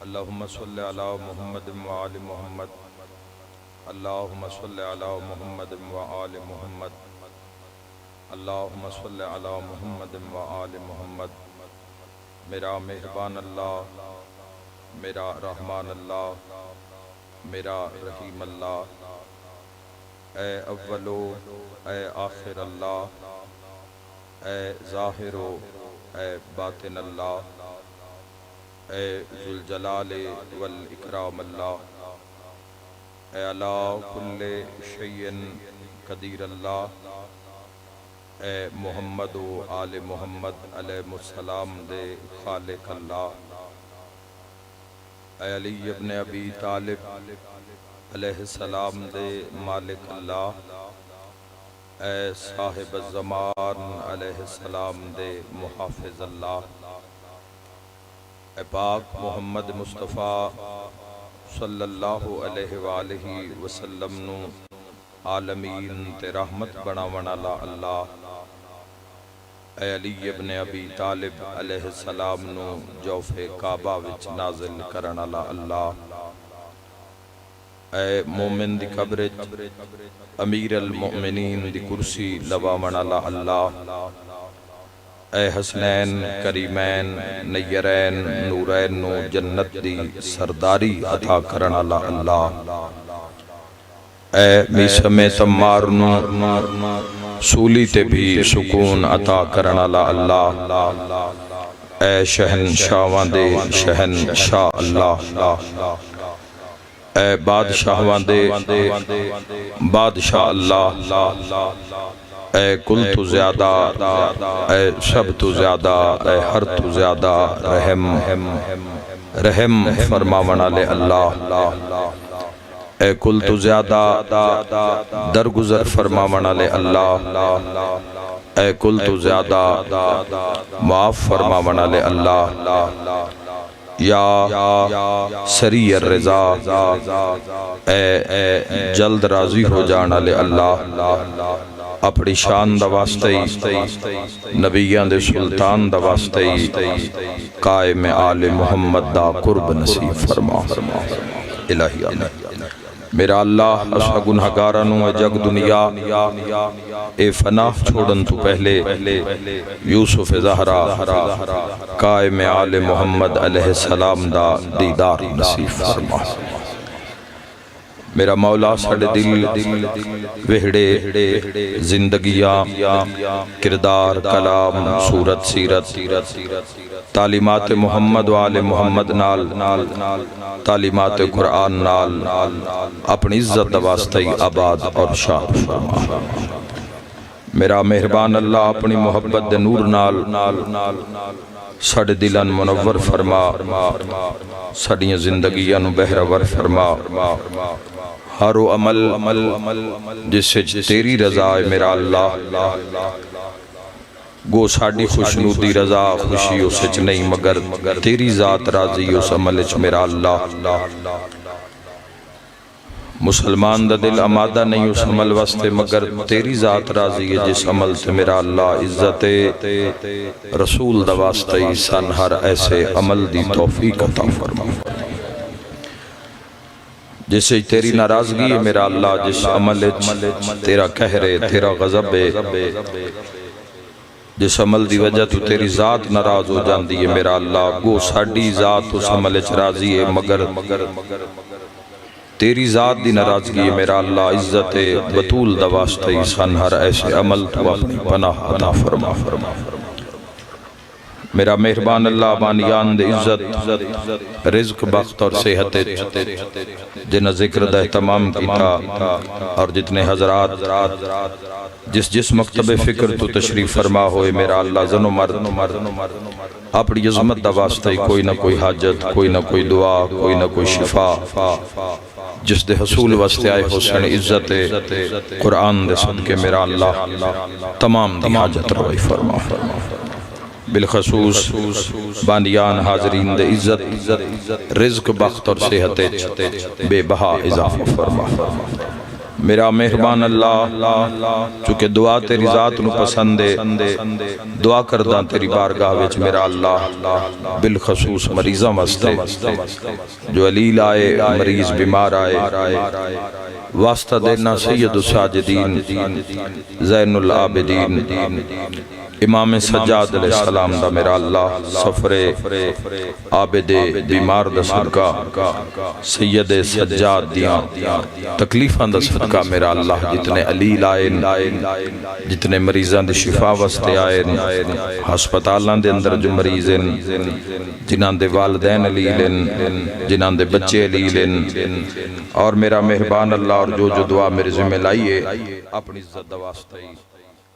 अल्लाहुम्मा सल्लि अला मुहम्मद व आलि मुहम्मद। अल्लाहुम्मा सल्लि अला मुहम्मद व आलि मुहम्मद। अल्लाहुम्मा सल्लि अला मुहम्मद व आलि मुहम्मद। मेरा मेहरबान अल्लाह, मेरा रहमान अल्लाह, मेरा रहीम अल्लाह, ए अव्वलो ए आखिर अल्लाह, ए ज़ाहिरो ए बातिन अल्लाह, ए ज़ुल जलाल वल इकराम अल्लाह, ए अला कुल्ले शैइन कदीर अल्लाह, ए मुहम्मद व आले मुहम्मद अलैहिस्सलाम दे खालिक अल्लाह, ए अली इब्न अबी तालिब अलैहिस्सलाम दे मालिक अल्लाह, ए साहिब ज़मान अलैहिस्सलाम दे मुहाफ़िज़ अल्लाह, ए पाक मोहम्मद मुस्तफ़ा सल्लल्लाहु अलैहि वालैहि वसल्लम नू आलमीन ते रहमत बनावन वाला अल्लाह, ए अली इब्न अबी तालिब अलैहिस्सलाम नू जौफ़े काबा विच नाज़िल करन वाला अल्लाह, ए मोमिन दी कब्र अमीर अल मोमिनीन दी कुर्सी लवावन वाला अल्लाह, ए हसनैन करीमैन नय्यरैन नूरैन नू जन्नत दी सरदारी अता करन वाला अल्लाह, ए मीसमे तम्मार नू सूली ते भी सुकून अता करन वाला अल्लाह, ए शहनशाहां दे शहनशाह अल्लाह, ए बादशाहां दे बादशाह अल्लाह, ए कुल तू ज्यादा ए सब तू ज्यादा ए हर तू ज्यादा रहम रहम फरमावन वाले अल्लाह, ए कुल तू ज्यादा दरगुजर फरमावन वाले अल्लाह, ए कुल तू ज्यादा माफ फरमावन वाले अल्लाह, या सरी रज़ा ए जल्द राजी हो जाने वाले अल्लाह, अपनी शान दा वास्ते नबियां दे सुल्तान दा वास्ते कायम आले मुहम्मद दा कुर्ब नसीब फरमा इलाही आमीन। मेरा अल्लाह असा गुनहगारा नू जग दुनिया ए फना छोड़न तो पहले यूसुफ ज़हरा कायम आले मुहम्मद अलैहिस्सलाम दा दीदार नसीब फरमा। मेरा मौला साढ़े दिल वेहड़े जिंदगियां किरदार कलाम सूरत सीरत तालीमात मोहम्मद वाले मोहम्मद नाल तालीमात कुरान नाल अपनी इज्जत वास्ते आबाद और शाद फरमा। मेरा मेहरबान अल्लाह अपनी मोहब्बत दे नूर नाल साढ़े दिलां मुनव्वर फरमा, साड़ियां जिंदगियां नू बहरावर फरमा। हर वो अमल जिस तेरी रजा है मेरा अल्लाह, गो साड़ी खुशनूदी रजा खुशी उस नहीं मगर तेरी जात राजी उस अमल च मेरा अल्लाह। मुसलमान दा दिल आमादा नहीं उस अमल वास्ते मगर तेरी जात राजी है जिस अमल से मेरा अल्लाह। इज्जत रसूल दा वास्ते सन हर ऐसे अमल दी तौफीक अता फरमा। जिसे तेरी नाराजगी है मेरा अल्लाह, जिस अमल तेरा कहरे तेरा गजब है, जिस अमल दी वजह तू तेरी जात नाराज हो जाती है मेरा अल्लाह, गो साड़ी जात उस अमल च राजी है मगर तेरी जात दी नाराजगी है मेरा अल्लाह। इज्जत बतूल दा वास्ते सन हर ऐसे अमल तू अपनी पनाह अता फरमा। मेरा मेहरबान अल्लाह बानियान दे इज्जत रिज़्क बख्त और सेहत जिन्हें जिक्र दा तमाम किया और जितने हजरात जिस मकतबे फिक्र तू तशरीफ फरमा होए मेरा अल्लाह जनो मर्द अपनी अज़मत दा वास्ते कोई ना कोई हाजत कोई ना कोई दुआ कोई ना कोई शिफा जिस दे हसूल वास्ते आए हुसैन इज्जत कुरान दे सदके मेरा अल्लाह तमाम दी हाजत रवाई फरमा। बिलखसूस बानियान हाजरीन दे इज्जत रिज़्क बख्त और सेहत बेबहा इजाफा फरमा। मेरा मेहरबान अल्लाह चूंकि दुआ तेरी जात नू पसंद है, दुआ करदा तेरी बारगाह विच मेरा अल्लाह बिलखसूस मरीज़ां वास्ते जो अलील आए, मरीज बीमार आए, वास्ता देना सैयद साजिदीन ज़ैनुल आबिदीन इमाम सज्जाद अलैहिस्सलाम दा मेरा अल्लाह सफरे आबिदे बीमार दा सदका, सैयद सज्जाद दियां तकलीफां दा सदका मेरा अल्लाह जितने अलील आए, जितने मरीज़ां दी शिफा वास्ते आए, हस्पतालां दे अंदर जो मरीज़ हैं, जिन्हां दे वालिदैन अलील हैं, जिन्हां दे बच्चे अलील हैं, और मेरा मेहरबान अल्लाह और जो दुआ मेरे ज़िम्मे लाई है अपनी इज्जत दा वास्ता ही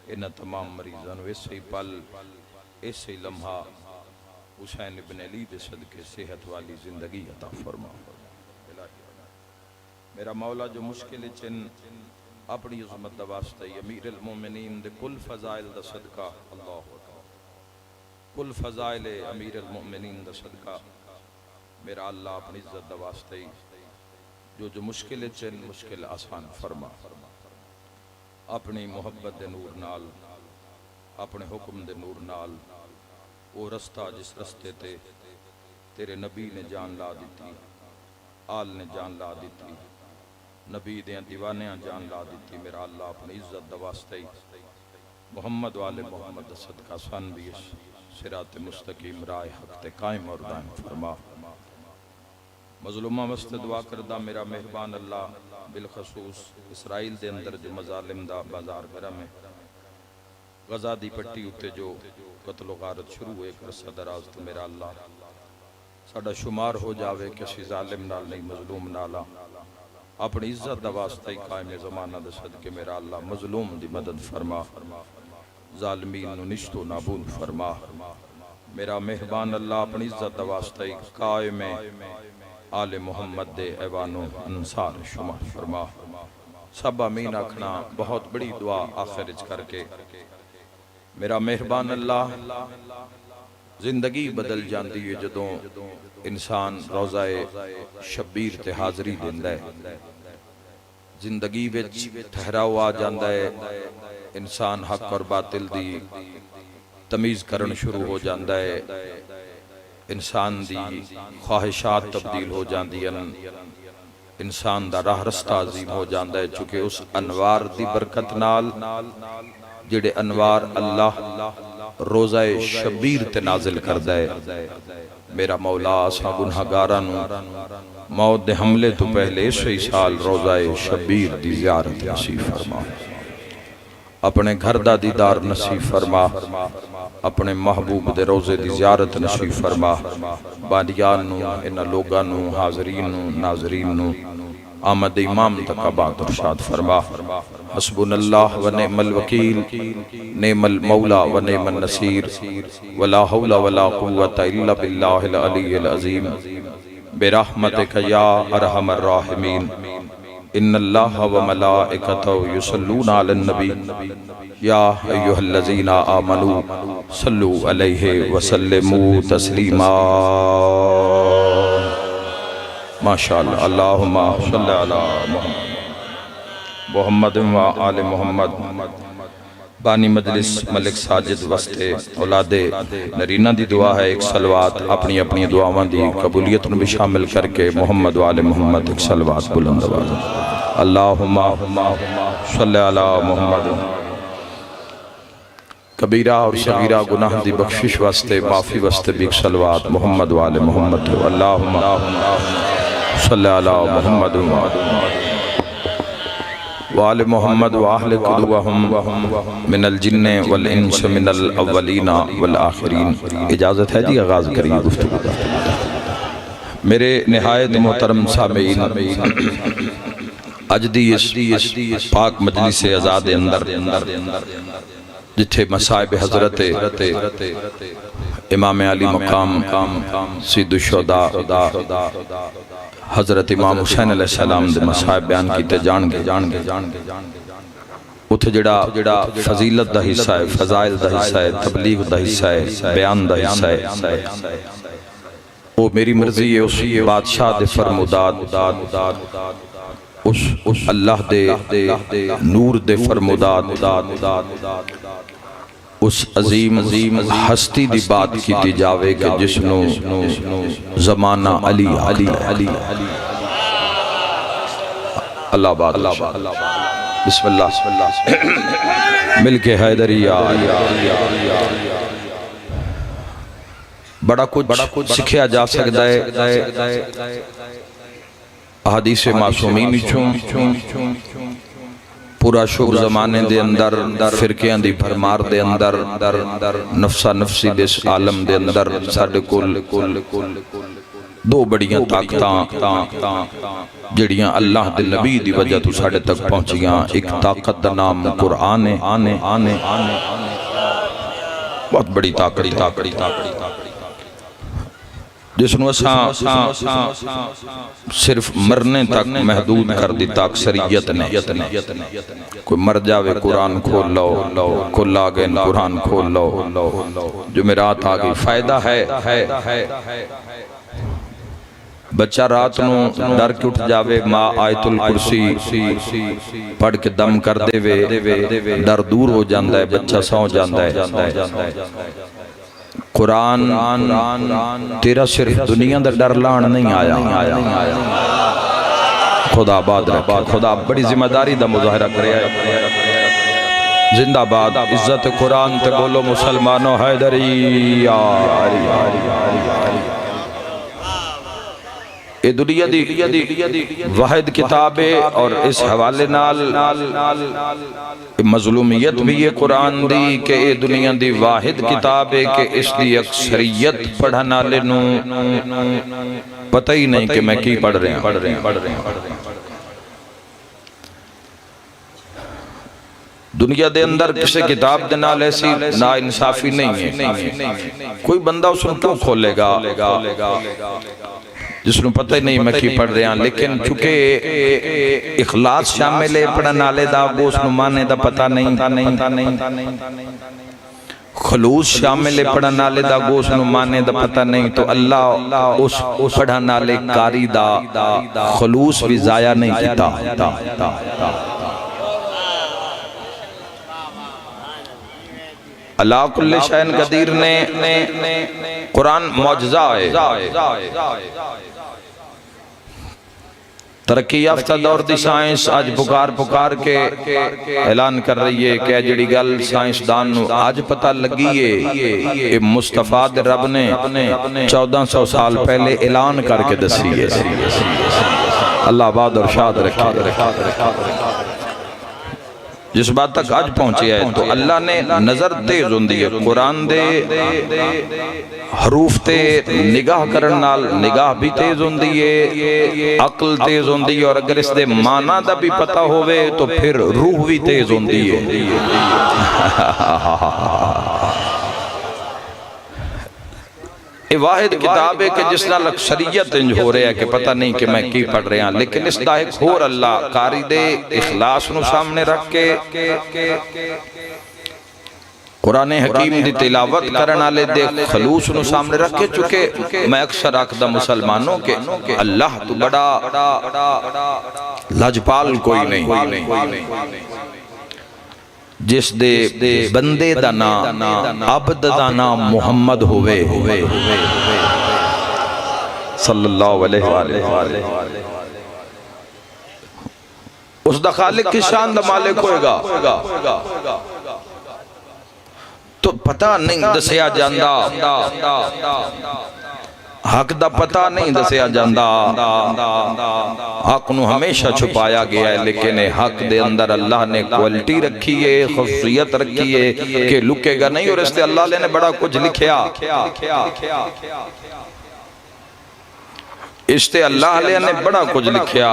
इन्हां तमाम मरीज़ां नूं इसे ही पल, इसे ही लम्हा हुसैन इब्न अली दे सदके सेहत वाली जिंदगी अता फरमा। मेरा मौला जो मुश्किल चिन अपनी उज़मत दा वास्ता ही अमीरुल मोमिनीन दे कुल फज़ाइल दा सदका, अल्लाह कुल फज़ाइल अमीरुल मोमिनीन दा सदका मेरा अल्लाह अपनी इज्जत दा वास्ता ही जो मुश्किल चिन मुश्किल आसान फरमा। अपनी मुहब्बत दे नूर नाल, अपने हुक्म दे नूर नाल वो रस्ता जिस रस्ते ते तेरे नबी ने जान ला दी, आल ने जान ला दी, नबी दे दीवानियां जान ला दी, मेरा अल्लाह अपनी इज्जत दा वास्ता ही मुहम्मद वाले मुहम्मद सदका सन भी सिरात मुस्तकीम राह हक ते कायम और दायम फरमा। मज़लूमा वास्ते दुआ करदा मेरा मेहरबान अल्लाह बिलखसूस इसराइल दे अंदर जो मजालिम दा बाजार गरम है, गजा दी पट्टी उत्ते जो कत्लो गारत शुरू हुए अरसा दराज, तो मेरा अल्लाह साडा शुमार हो जावे किसी जालिम नाल नहीं, मजलूम नाला अपनी इज्जत दा वास्ता ही कायम ज़माना दे सदके मेरा अल्लाह मजलूम दी मदद फरमा, जालिमीन नूं निश्तो नाबूद फरमा। मेरा मेहरबान अल्लाह अपनी इज्जत दा वास्ता ही कायम आले मोहम्मद दे ऐवानो अंसार शुमार फरमा। सब आमीन आखना बहुत बड़ी दुआ आखिर करके मेरा मेहरबान अल्लाह जिंदगी बदल जाती है जदों इंसान रोज़ाए शब्बीर ते हाज़री देंदा है, जिंदगी विच ठहराव आ जाता है, इंसान हक और बातिल दी तमीज़ करन शुरू हो जाता है, इंसान दी ख्वाहिशात तब्दील हो जाती हैं, इंसान दा राह रस्ता अजीम हो जाता है, चूँकि उस अनवार दी बरकत नाल जिहड़े अनवार अल्लाह रोज़ाए शबीर ते नाजिल करदा है। मेरा मौला असां गुनहगारां नूं मौत दे हमले तो पहले इसी साल रोज़ाए शबीर दी ज़ियारत नसीब फरमा, अपने घर दा दीदार नसीब फरमा, अपने महबूब दे रोज़े दी ज़ियारत नसीब फरमा। बानियान नूं, इन्हां लोगां नूं, हाज़रीन नूं, नाज़रीन नूं आमद इमाम तक आबाद इरशाद फरमा। हस्बुनल्लाह व निअमल वकील, निअमल मौला व निअमन नसीर, वला हौला वला कुव्वता इल्ला बिल्लाहिल अलिय्यिल अज़ीम, बिरहमतिका या अरहमर राहिमीन। इन्नल्लाह व मलाइकतहु युसल्लूना अलन नबी, या अय्युहल्लज़ीना आमनू सल्लू अलैहि व सल्लिमू तस्लीमा। माशाअल्लाह, अल्लाहुम्मा सल्लि अला मुहम्मद व आले मुहम्मद। बानी मजलिस मलिक साजिद वस्ते औलादे नरीना दी दुआ है, एक सलवात अपनी अपनी दुआवां दी कबूलियत में भी शामिल करके मोहम्मद व आले मुहम्मद एक सलवात बुलंद आवाज़। अल्लाहुम्मा सल्लि अला मुहम्मद। कबीरा और सगीरा गुनाह दी बख्शिश वास्ते, माफ़ी वास्ते भी एक सलवात मोहम्मद व आले मुहम्मद। अल्लाहुम्मा सल्लि अला मुहम्मद व आले मुहम्मद व अहले कुदुवहुम मिनल जिन्ने वल इंस मिनल अव्वलीना वल आखिरीन। इजाज़त है जी, आगाज़ करिए गुफ्तगू का। मेरे निहायत मोहतरम सामीन, अज दी इस पाक मजलिस आज़ाद अंदर जिथे मसाइब हज़रत इमाम अली मकाम सिद्दुशोदा हज़रत इमाम हुसैन अलैहिस्सलाम दे मसाइब बयान किए जाणगे। उत्थे जिहड़ा फजीलत दा हिस्सा है, फजाइल दा हिस्सा है, तबलीग दा हिस्सा है, बयान दा हिस्सा है, वो मेरी मर्जी है। उस बादशाह दे फरमुदाद उस अल्लाह दे नूर दे फरमुदात उस अजीम हस्ती दी बात की जावे कि जिसनों ज़माना अली अली अली अल्लाह बात बिस्मिल्लाह मिलके हैदरिया बड़ा कुछ सीखा जा सकता है हदीस मासूमीन विचों पूरा शुभ जमाने दे अंदर फिरकियां दी भरमार दे अंदर नफसा नफसी दे आलम दे अंदर साडे कोल दो बड़ियां ताकतां जड़ियां अल्लाह दे नबी दी वजह तो साडे तक पहुंचियां। एक ताकत दा नाम कुरान है, बहुत बड़ी ताकत जिसनों सिर्फ मरने तक महदूद कर दिता अक्सरियत ने। कोई मर जावे कुरान खोल लो, कुल आ गए कुरान खोल लो, जुमेरात आ गई, फायदा है। बच्चा रात नू डर के उठ जावे, माँ आयतुल कुर्सी पढ़ के दम कर देवे, डर दूर हो जाता है, बच्चा सौ जाता है। कुरान तेरा सिर्फ दुनिया का डर लाण नहीं आया, खुदा बाद रखे, खुदा बड़ी जिम्मेदारी का मुजाहरा करे। जिंदाबाद इज्जत कुरान ते बोलो मुसलमानों हैदरिया। ये दुनिया दी वाहिद किताब है और इस हवाले नाल मजलूमियत भी ये कुरान दी कि ये दुनिया दी वाहिद किताब है कि इसकी अक्सरियत पढ़ने वाले नू पता ही नहीं कि मैं की पढ़ रहे हैं। दुनिया दे अंदर किसी किताब दे नाल ऐसी ना इंसाफी नहीं है। कोई बंदा उसको क्यों खोलेगा जिसनों पता ही नहीं मैं की पढ़ रहा। लेकिन चूंकि इखलास शामिल है पढ़ने वाले दा, उसनों माने दा पता नहीं, खलूस शामिल है पढ़ने वाले दा, उसनों माने दा पता नहीं, तो अल्लाह उस पढ़ने वाले कारी दा खलूस भी जाया नहीं किया। अल्लाह कुल्ले शैन कदीर ने कुरान मौजज़ा है। तरक्की याफ्ता दौर दी साइंस आज पुकार के ऐलान कर रही है कि जिहड़ी गल साइंसदान नूं आज पता लगी है कि मुस्तफा दे रब ने 1400 साल पहले ऐलान करके दसी है। अल्लाह आबाद और शाद रखे। जिस बात तक आज पहुंचे है तो अल्लाह ने नजर तेज होंदी है कुरान दे हरूफ ते निगाह करन नाल, निगाह भी तेज होंदी है, अक्ल तेज होंदी है, और अगर इस दे माना दा भी पता होवे तो फिर रूह भी तेज होंदी है। ये वाहिद किताब है कि जिस नाल अक्सरियत इंज हो रहा है कि पता नहीं कि मैं की पढ़ रहा, लेकिन इस दा एक होर अल्लाह कारी दे इखलास नू सामने रख के कुरान हकीम दी तिलावत करने वाले दे खलूस नू सामने रख के। चुके मैं अक्सर आखदा मुसलमानों के अल्लाह तो बड़ा लजपाल कोई नहीं, जिस दे बंदे दा नाम अब्द दा नाम मुहम्मद होवे सल्लल्लाहु अलैहि वसल्लम, उस दा खालिक की शान दा मालिक होएगा। तो पता नहीं दसिया जांदा, हक दा पता नहीं दसिया जांदा, हक नू हमेशा छुपाया गया है। लेकिन हक दे अंदर अल्लाह ने क्वालिटी रखी है, खसूसियत रखी है कि लुकेगा नहीं, और इससे अल्लाह ने बड़ा कुछ लिखा। इसते अल्लाह ने बड़ा कुछ लिखा।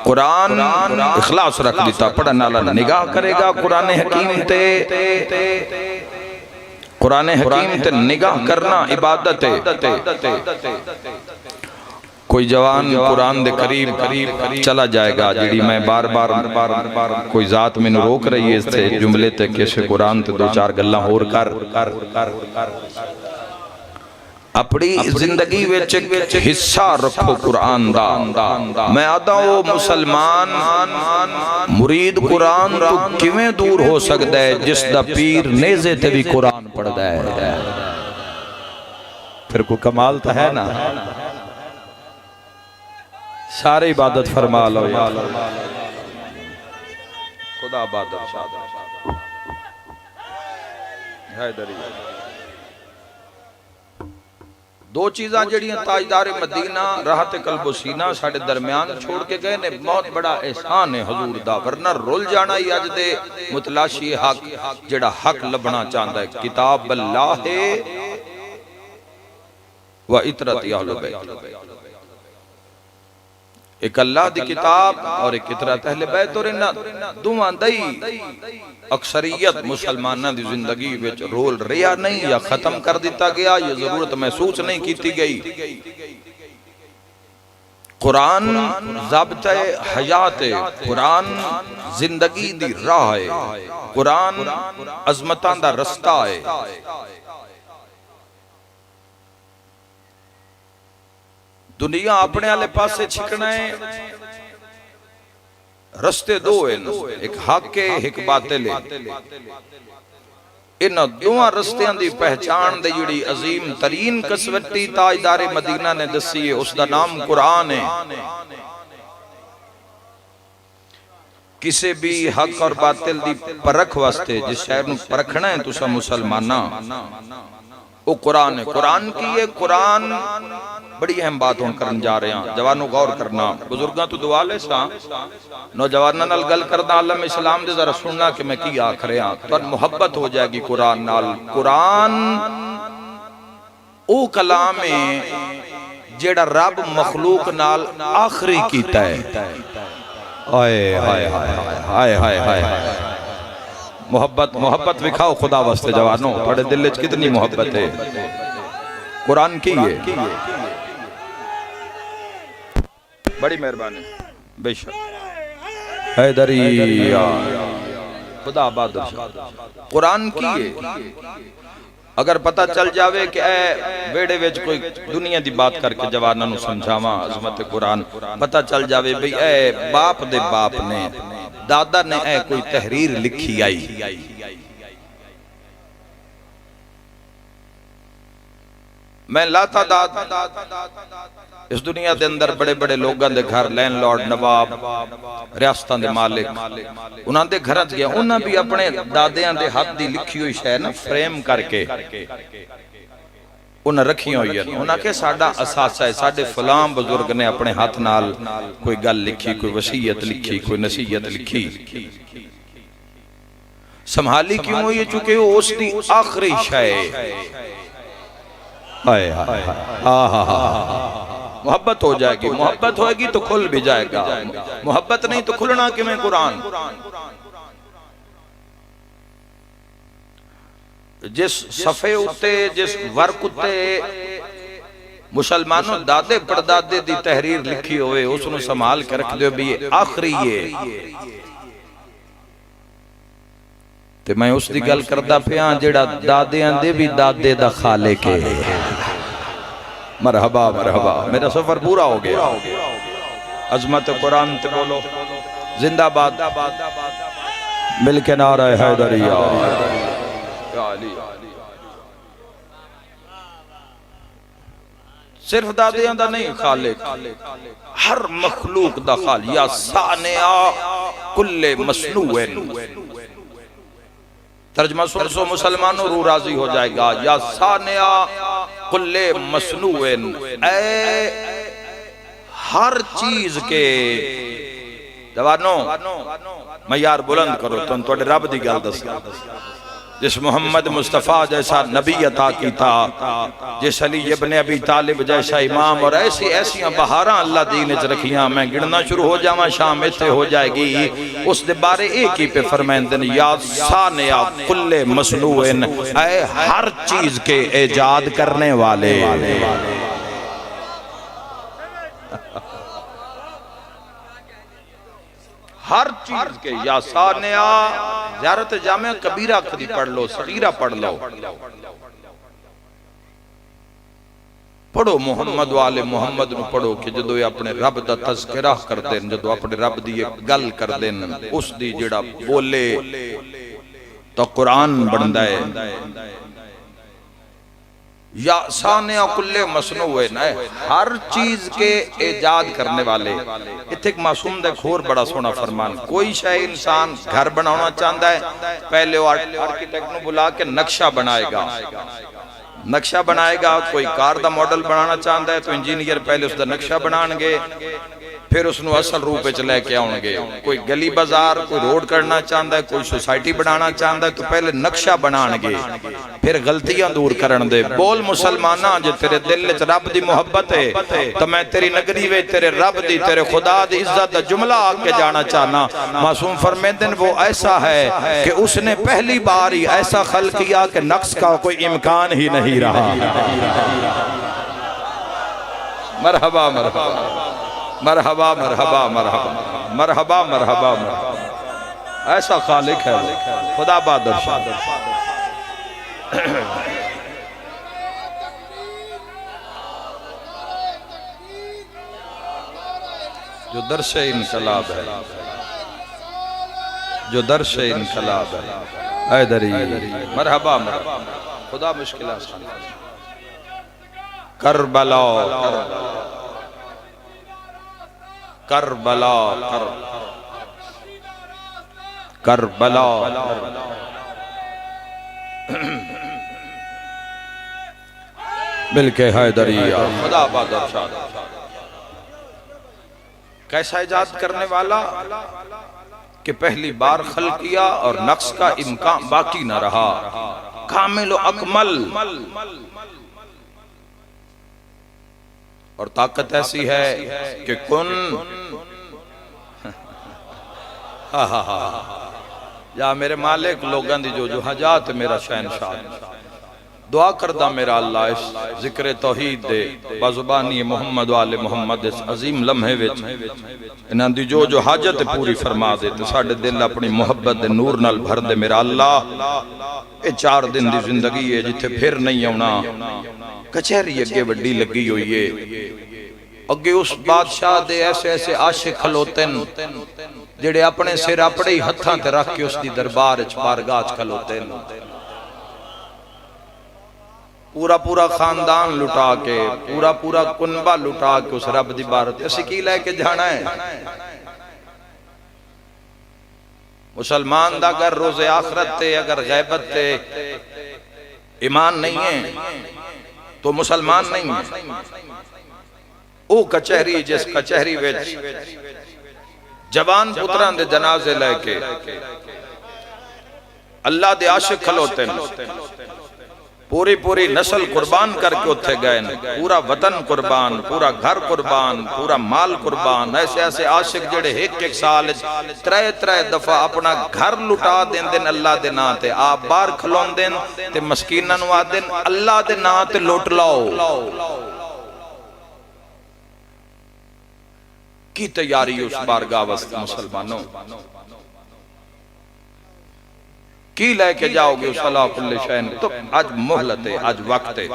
कुरान इखलास रख दिता, पढ़ने वाला निगाह करेगा कुरान हकीम ते। कुरान हकीम ते निगाह करना इबादत है। कोई जवान कुरान दे करीब चला जाएगा, जिड़ी मैं बार बार कोई जात मैनू रोक रही है इससे जुमले ते किस कुरान ते दो चार गल्लां होर कर। अपनी जिंदगी विच हिस्सा रखो कुरान दा। मैं आदा वो मुसलमान मुरीद कुरान तो किवें दूर हो सकता है जिस दा पीर नेज़े ते भी कुरान पढ़दा है। फिर कोई कमाल तो है ना। सारे इबादत फरमा लो यार, खुदा इबादत दो चीज़ां जड़ियां ताजदार मदीना राहत कल्बो सीना साडे दरम्यान छोड़ के गए ने, बहुत बड़ा एहसान है हजूर दा, वरना रुल जाना ही अज दे मुतलाशी हक जेड़ा हक लभना चाहता है। किताब अल्लाह है व इतरत अहले बैत, एक अल्लाह दी किताब और एक इतरत अहले बैत, और इन्हां दोवां दा ही अक्सरियत मुसलमानां दी जिंदगी विच रोल रिया नहीं या खत्म कर दिता गया, ये जरूरत महसूस नहीं की गई। कुरान ज़ाब्ता हयात है, कुरान जिंदगी दी राह है, कुरान अजमतां दा रस्ता है। दुनिया अपने आले पासे छिकना है, रस्ते दो हैं, एक हक है एक बातिल है। इन दोवां रस्तियां दी पहचान दे जिहड़ी अजीम तरीन कसवटी ताजदार मदीना ने दसी है, उसका नाम कुरान है। किसी भी हक और बातिल दी परख वास्ते जिस शहर नूं परखना है तुसा मुसलमाना, वो कुरान है। कुरान की है, कुरान बड़ी अहम बात हम करन जा रहे हैं। जवानों गौर करना, बुजुर्गों तो दुआ ले सा, नौजवानों नाल गल करदा आलम इस्लाम दे जरा सुनना कि मैं की आख रहा, तो मुहब्बत हो जाएगी कुरान नाल। कुरान ओ कलाम है जेड़ा रब मखलूक नाल आखरी कीता है। हाय हाय हाय हाय हाय हाय, मोहब्बत मोहब्बत विखाओ खुदा वास्ते जवानों, थोड़े दिल च कितनी मोहब्बत है कुरान की है। बड़ी मेहरबानी बेशक हैदरिया खुदा बहादुर कुरान की है। अगर पता चल जावे कि वेड़े विच कोई दुनिया दी बात करके जवानों नूं समझावा अजमत कुरान, पता चल जावे भाई ए बाप दे बाप ने दादा ने कोई तहरीर लिखी आई, मैं लाता दाद इस दुनिया के अंदर बड़े बड़े लोगों के घर लैंडलॉर्ड नवाब रियासतां दे मालिक उन्हां दे घर गया, उन्हां भी अपने दादियां दे हाथ दी लिखी हुई शै ना फ्रेम करके उन्हें रखी हुई है। उन्हें के साडा असासा है, साडे फलां बुजुर्ग ने अपने हाथ नाल कोई गल लिखी, कोई वसीयत लिखी, कोई नसीहत लिखी, संभाली क्यों हुई चुके हो उसकी आखिरी शय। हाय हाय मोहब्बत हो जाएगी, मोहब्बत होएगी तो खुल भी जाएगा, मोहब्बत नहीं तो खुलना किवें। कुरान जिस सफे उत्ते जिस वर्क उत्ते मुसलमानों दादे परदादे दी तहरीर लिखी होवे उसनूं संभाल के रख दियो भी आखिरी है। ते मैं उस दी गल करदा पिया जेड़ा दादियां दे भी दादे दा खालिक है। मरहबा मरहबा, मेरा सफर पूरा हो गया। अजमत कुरान ते बोलो जिंदाबाद, मिल के नारा हैदरिया। सिर्फ दादियां दा नहीं, खालिक हर मखलूक दा खालिक। या सानिया कुल्ले मसनूएन, तर्जमा सुन सो मुसलमानों रू राजी हो जाएगा। या सानिया कुल्ले मसनूएन, हर चीज के जवानों मयार बुलंद करो। तुम थोड़े रब दी गल दस, जिस मोहम्मद मुस्तफ़ा जैसा नबी अता कीता, जिस अली इब्न अबी तालिब जैसा इमाम, और ऐसी ऐसियां बहारां अल्लाह दीन च रखियां। मैं गिनना शुरू हो जावां शाम इत्थे हो जाएगी। उस दे बारे एक ही पे फरमाइंदे ने या सानिया कुल्ले मसनूएन, ऐ हर चीज के इजाद करने वाले। हर चीज के या सानिया ज़ियारत जामे कबीरा कदी पढ़ लो, सगीरा पढ़ लो। पढ़ो मुहम्मद वाले मुहम्मद नूं पढ़ो कि जदों अपने रब दा तज़किरा करदे न, जदों अपने रब दी गल करदे न, उस दी जिहड़ा बोले तो कुरान बनदा है। या सानिया कुल्ले मसनूए न, हर चीज के इजाद करने वाले। इत्थे एक मासूम दा खोर बड़ा सोहना फरमान, कोई शय इंसान घर बनाना चाहता है, पहले वो आर्किटेक्ट नूं बुला के नक्शा बनाएगा, नक्शा बनाएगा। कोई कार दा मॉडल बनाना चाहता है तो इंजीनियर पहले उसका नक्शा बनाएंगे, फिर उसनू असल रूप में लैके आउणगे। कोई गली बाजार कोई रोड करना चाहता है, कोई सोसाइटी बनाना चाहता है तो पहले नक्शा बनाएंगे, फिर गलतियां दूर करन दे। बोल मुसलमाना, जे तेरे दिल च रब दी मोहब्बत है तो मैं तेरी नगरी में तेरे रब दी तेरे खुदा दी इज्जत दा जुमला आके जाना चाहना। मासूम फरमाते वो ऐसा है कि उसने पहली बार ही ऐसा खल किया कि नक्श का कोई इम्कान ही नहीं रहा। मरहबा मरहबा मरहबा मरहबा मरहबा मरहबा मरहबा मरहबा। ऐसा खालिक है वो, खुदा बादशाह। जो दर्श इनकलाब है, जो दर्श इनकलाब है, ऐदरी मरहबा मरहबा। खुदा मुश्किल आसान करबला करबला करबला मिलके हैदरिया। खुदा बादशाह कैसा इजाद करने वाला कि पहली बार खल किया और नक्श का इम्कान बाकी न रहा। कामिल अकमल, और ताकत ऐसी है कि कुन या मेरे मालिक लोगों दी जो जो हजात मेरा शहनशाह, दुआ करदा मेरा अल्लाह इस जिक्र तौहीद दे बाजुबानी मोहम्मद वाले मोहम्मद इस अजीम लम्हे विच इन्हां दी जो जो हाजत पूरी फरमा दे ते साडे दिल अपनी मोहब्बत दे नूर नाल भर दे मेरा अल्लाह। ये 4 दिन दी जिंदगी है जिथे फिर नहीं आउणा। कचहरी अगे वड्डी लगी हुई है, अगे उस बादशाह दे ऐसे ऐसे आशिक खलोते न जेड़े अपने सिर अपने ही हत्थां ते रख के उसकी दरबार च बारगाह च खलोते न। पूरा पूरा खानदान लुटा के, पूरा पूरा कुनबा लुटा के उस रब दी बारत असीं की लैके जाना है। मुसलमान दा अगर रोज़े आखरत ते अगर गैबत ते ईमान नहीं है तो मुसलमान नहीं है। ओ कचहरी जिस कचहरी विच जवान पुत्रां दे जनाजे लेके अल्लाह दे आशिक खलोते न, पूरी पूरी नस्ल कुर्बान करके उत्थे गए न, पूरा वतन कुर्बान, पूरा घर कुर्बान, पूरा माल कुर्बान। ऐसे ऐसे आशिक जेड़े एक एक साल 3 दफा अपना घर लुटा देंदे न अल्लाह दे नां ते। आप बाहर खलोंदे न ते मस्कीनां नूं आखदे न अल्लाह दे नां ते लुट लाओ। की तैयारी उस बारगाह वास्ते मुसलमानों की लेके जाओगे उस अला कुल्ले शैन। तो आज मोहलत है, आज वक्त है,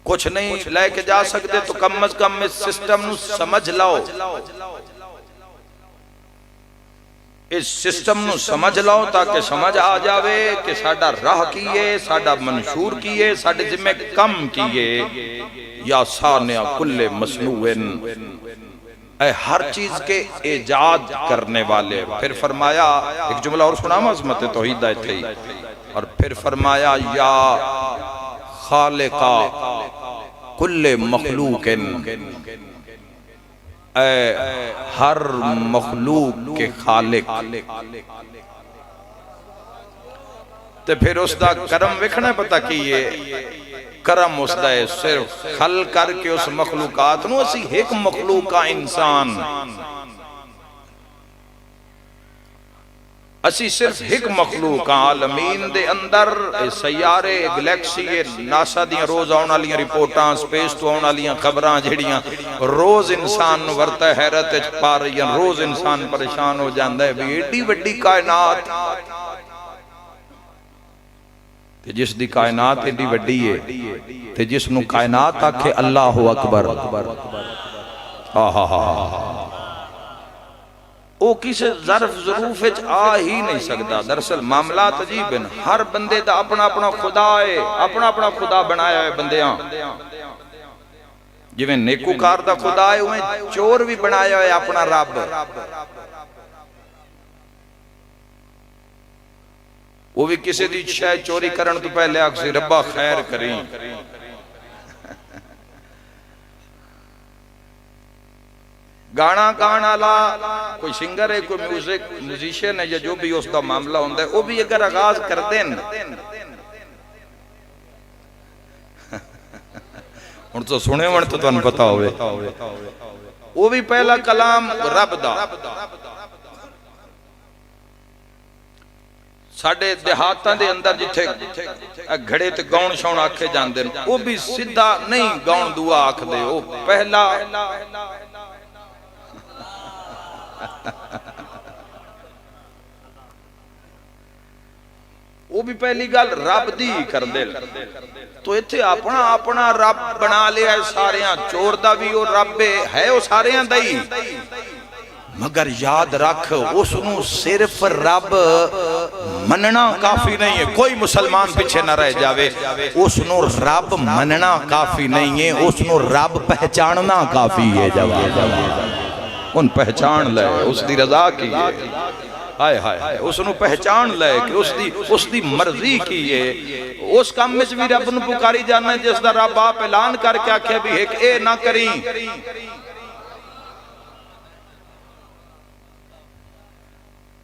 कुछ नहीं लेके जा सकते तो कम अज कम इस सिस्टम नू समझ लाओ, इस सिस्टम नू समझ लाओ ताकि समझ आ जावे कि साडा राह की है, साडा मंशूर की है, साडे जिम्मे कम की है। या सानिया कुल्ले मसनून, हर चीज के इजाद करने वाले। फिर फरमाया एक जुमला और सुना अज़मत तौहीद थे, और फिर फरमाया या खालिका कुल्ले मखलूकिन, हर मखलूक के खालिक। ते फिर उसका करम वेखना पता की है, करम उसदा है सिर्फ खल करके उस मखलूकात नूं असी एक मखलूका इंसान, असी सिर्फ एक मखलूक आलमीन दे अंदर सैयारे गैलेक्सी नासा दी रोज आने वाली रिपोर्टां, स्पेस तो आने वाली खबरां जेड़ियां रोज इंसान नूं वरता हैरत च पा रही, रोज इंसान परेशान हो जाता है भी एडी वड्डी कायनात ते जिस दी कायनात एडी वड्डी है ते जिस नूं कायनात आखे अल्लाहु अकबर, हा हा हा, वो किसी ज़र्फ ज़रूफ विच आ ही नहीं सकता। दरअसल मामलात अजीब हैं, हर बंदे दा अपना अपना खुदा है, अपना अपना खुदा बनाया है बंदियां। जिवें नेकूकार दा खुदा है उवें चोर भी बनाया है अपना रब। वो भी किसी दी शय चोरी करन तो पहले आखसी रब्बा खैर करी। गाना गाने वाला कोई सिंगर है, कोई म्यूजिशियन है, या जो भी उसका मामला होता है, वो भी अगर आगाज कर दें हुण तो सुने वन तो तुहानू पता होवे, वो भी पहला कलाम रब दा। साडे देहातां दे अंदर जिथे घड़े ते गाउण शौण आखे जांदे ने, वो भी सीधा नहीं गाउण दुआ आखदे, वो पहला वो भी पहली गल रब दी कर दे। तो इत्थे अपना अपना रब बना लिया सारे, चोर दा भी वो रब है, वो सारे दा ही। मगर याद रख उसनू सिर्फ रब मनना काफी नहीं है। कोई मुसलमान पीछे न रह जावे, उसनू रब मनना काफी नहीं है, उसनू रब पहचानना काफी है। जवाब उन पहचान ले उसकी रजा की है, हाय हाय उसनू पहचान ले कि उसकी मर्जी की है। उस काम में भी रब नू पुकारी जाना जिसका रब आप ऐलान करके आखे भी एक ए ना करी।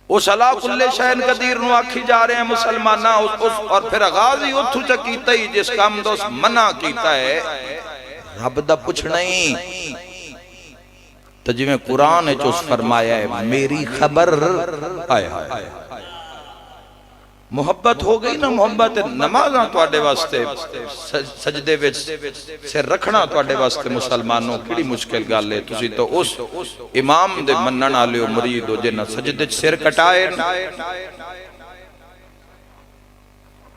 उस अला कुल्ले शैन कदीर नू आखी जा रहे हैं मुसलमाना, और फिर आगाज ही उथू च कीता ही जिस काम दा मना कीता है। रब दा पुछना ही तो जिवें कुरान है जो फरमाया है मेरी खबर, हाय हाय मुहब्बत हो गई ना। मुहब्बत नमाज़ां तुहाडे वास्ते सजदे विच सिर रखना तुहाडे वास्ते मुसलमानों किहड़ी मुश्किल गल है। तुसीं तो उस इमाम दे मनण वाले मुरीद हो जिन्हां सजदे च सिर कटाए।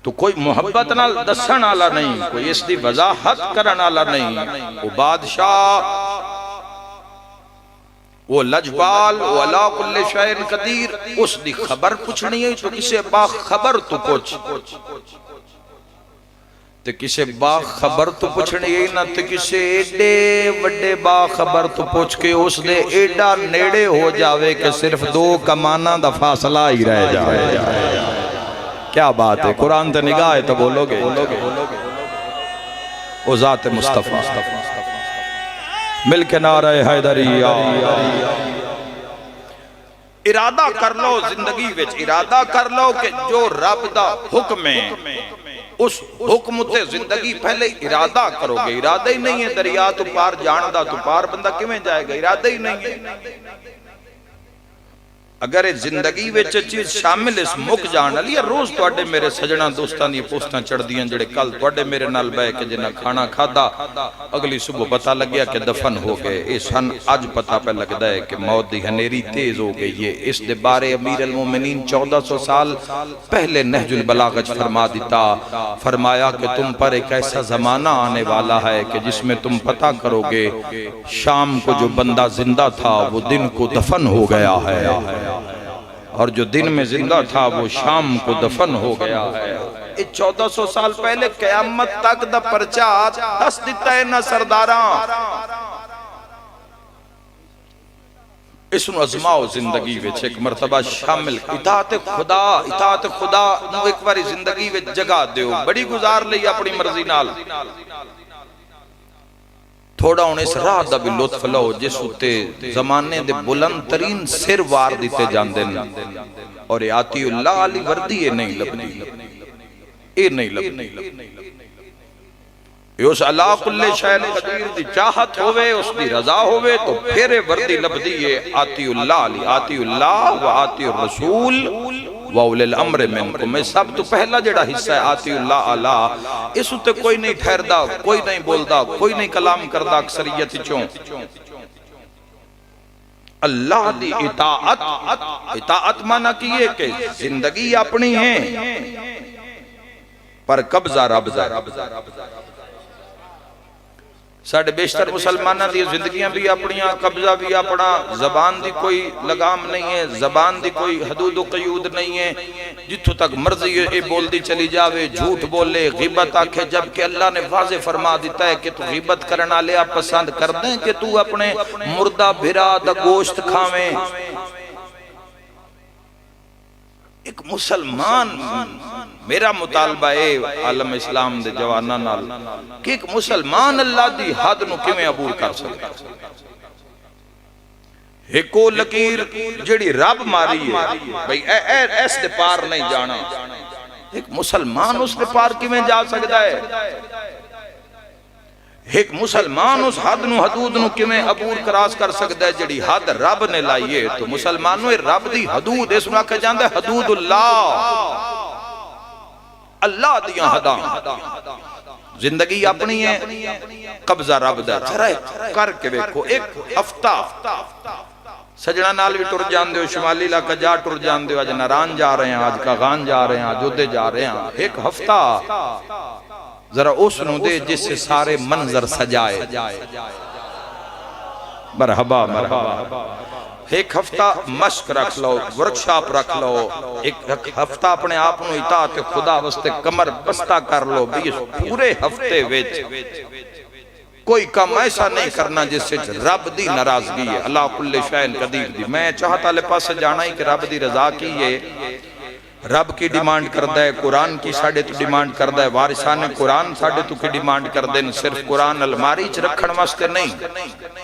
तो कोई मुहब्बत नाल दसण वाला नहीं, कोई इसकी वजाहत करन वाला नहीं। वो बादशाह, वो लजपाल, वो अला कुल्ले शैन कदीर, उसकी खबर पूछनी है तो किसे बाखबर तू पूछ, ते किसे बाखबर तू पूछनी है ना, तो किसे एडे वड्डे बाखबर तू पूछ के उस दे एडा नेड़े हो जावे कि सिर्फ दो कमाना दा फासला ही रह जाए। क्या बात है, कुरान ते निगाह है तो बोलोगे। ओ ज़ात मुस्तफा मिल के नारा हैदरिया। इरादा कर लो जिंदगी विच, इरादा कर लो कि जो रब दा हुक्म है उस हुक्म ते जिंदगी पहले इरादा करोगे। इरादा ही नहीं है दरिया तो पार जान दा, तो पार बंदा किवें जाएगा? इरादा ही नहीं है। अगर जिंदगी विच चीज शामिल इस मुक जान वाली है। रोज तुहाडे मेरे सजना दोस्तां दी पोस्टां चढ़दियां जेड़े कल तुहाडे मेरे नाल बैठ के जिन्हां खाना खादा, अगली सुबह पता लग्या कि दफन हो गए। ये सन अज पता पे लगदा है कि मौत दी हनेरी तेज हो गई है। इस दे बारे अमीर अल मोमिनीन 1400 साल पहले नहजुल बलागत फरमा दिता, फरमाया कि तुम पर एक ऐसा जमाना आने वाला है कि जिसमें तुम पता करोगे शाम को जो बंदा जिंदा था वो दिन को दफन हो गया है, और जो दिन में जिंदा था वो शाम को दफन हो गया है। 1400 साल पहले कयामत तक दा परचा दस दिता है ना सरदारा। इसनू अजमाओ जिंदगी विच एक मरतबा शामिल। इताअत खुदा नू एक बारी जिंदगी विच जगह दियो, बड़ी गुजार लई अपनी मर्जी नाल। थोड़ा हुण इस राह दा भी लुत्फ लो जिस उत्ते जमाने दे बुलंद तरीन सिर वार दिते जांदे ने, और आतीउल्लाह अली वर्दी ये नहीं लभदी, ये नहीं लभदी। उस अला कुल्ले शैन कदीर दी चाहत होवे, उसकी रजा होवे तो फिर वर्दी लभदी है आतीउल्लाह अली। आतीउल्लाह व आतीउर रसूल व उलिल अम्र मिनकुम में सब तो पहला जेड़ा हिस्सा है आतीउल्लाह अला। इस उत्ते कोई नहीं ठहरदा, कोई नहीं बोलदा, कोई नहीं कलाम करदा अक्सरियत चों। अल्लाह दी इताअत माना की है कि जिंदगी अपनी है पर कब्जा रब दा। साढ़े बेशतर मुसलमाना दी जिंदगियां भी अपनियां, कब्जा भी अपना, जबान दी कोई लगाम नहीं है, जबान दी कोई हदूद कयूद नहीं है, जिथों तक मर्जी ये बोलती चली जावे, झूठ बोले, गिबत आखे, जबकि अल्लाह ने वाज़े फरमा दिता है कि तू गिबत करने वाले आप पसंद कर दें कि तू अपने मुर्दा भिरा दा गोश्त खावें। एक मुसलमान, मेरा मुतालबा है आलम इस्लाम दे जवाना नाल कि एक मुसलमान अल्लाह दी हद नूं किवें अबूर कर सकदा। एको लकीर जिहड़ी रब मारी है भाई इस दे पार नहीं जाना, एक मुसलमान उस दे पार किवें जा सकदा है? एक मुसलमान उस हद नूं हदूद नूं किवें अबूर क्रॉस कर सकदा है जिहड़ी हद रब ने लाई है? तो मुसलमानों रब दी हदूद इस नूं आख्या जांदा है हदूदुल्लाह, अल्लाह दियां हदां। जिंदगी अपनी है, कब्जा रब दा। जरा करके देखो, एक हफ्ता सजना नाल भी टुर जांदे हो, शुमाली इलाका जा टुर जांदे हो, अज नारान जा रहे हैं, आज कागान जा रहे हैं, आज उदे जा रहे हैं। एक हफ्ता जरा उस नूं दे जिससे सारे मंजर सजाए। मरहबा मरहबा। एक हफ्ता मश्क रख लो, वर्कशॉप रख लो, एक हफ्ता अपने आप को इताअत खुदा वास्ते कमर बस्ता कर लो भी। इस पूरे हफ्ते विच कोई काम ऐसा नहीं करना जिससे रब दी नाराजगी है। अल्लाह कुल्ले शैइन कदीर दी। मैं चाहता ले पास जाना ही कि रब दी रजा की है, रब की डिमांड करता है, कुरान की साढ़े तो डिमांड करता है, वारिसाने कुरान साढ़े तो की डिमांड करते हैं। सिर्फ कुरान अलमारी च रखने वास्ते नहीं,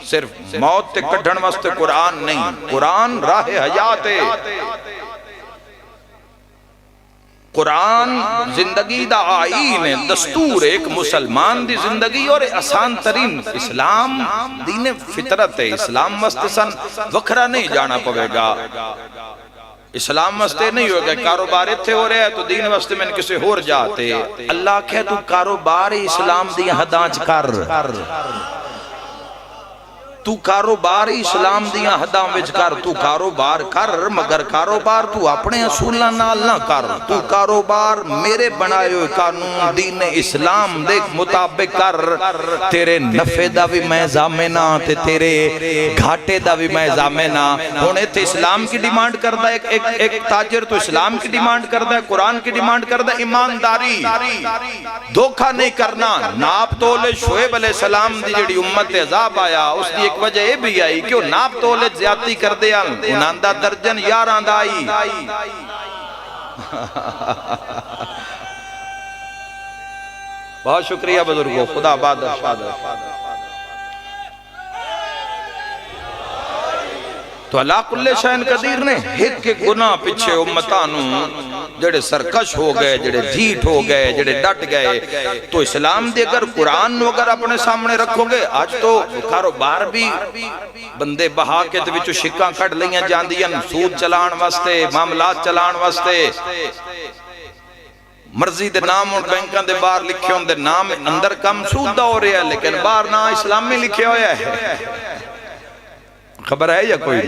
सिर्फ मौत ते कढ़ण वास्ते कुरान नहीं, कुरान राह हयात है, कुरान जिंदगी दा आईन है, दस्तूर है। एक मुसलमान दी जिंदगी और आसान तरीन इस्लाम दीन फितरत है। इस्लाम वास्ते सन वखरा नहीं जाना पवेगा, इस्लाम वास्ते नहीं होगा कारोबार इत्थे हो रहा है तो दीन वास्ते मैंने किसी होर जाते। अल्लाह कहे तू कारोबार इस्लाम दी हदां च कर, तू कारोबार इस्लाम दियां हदां विच कर, तू कारोबार कर, मगर कारोबार तू अपने असूलां नाल ना कर। तू कारोबार मेरे बनाए हुए कानून दीन इस्लाम दे मुताबिक कर। तेरे नफे दा भी मैं जामेना ते तेरे घाटे दा भी मैं जामेना। हुण इत्थे इस्लाम की डिमांड करदा है, एक ताजिर तो इस्लाम की डिमांड करदा है, कुरान की डिमांड करदा है। ईमानदारी, धोखा नहीं करना। नाप तोले शुएब अलैहिस्सलाम दी जेड़ी उम्मत अज़ाब आया उसकी एक वजह यह भी आई कि नाप तोले ज्यादती कर दे, उन्हां दर्जन 11 दा आई। बहुत शुक्रिया बुजुर्गो, खुदा बाद। तो अल्लाह कुल्ले शैन कदीर ने एक एक गुनाह पिछे उम्मतां नूं जेड़े सरकश हो गए, जेड़े ढीठ हो गए, जेड़े डट गए। तो इस्लाम दे अगर कुरान नूं अगर अपने सामने रखोगे, आज तो कारोबार भी बंदे बहा के ते विचों शिक्कां कढ लईयां जांदियां सूद चलाण वास्ते, मामलात चलाण वास्ते। मर्जी दे नाम और बैंकां दे बाहर लिखे होंदे, नाम अंदर कम सूद दा हो रहा है लेकिन बाहर ना इस्लामी लिखे होया है। खबर है या कोई?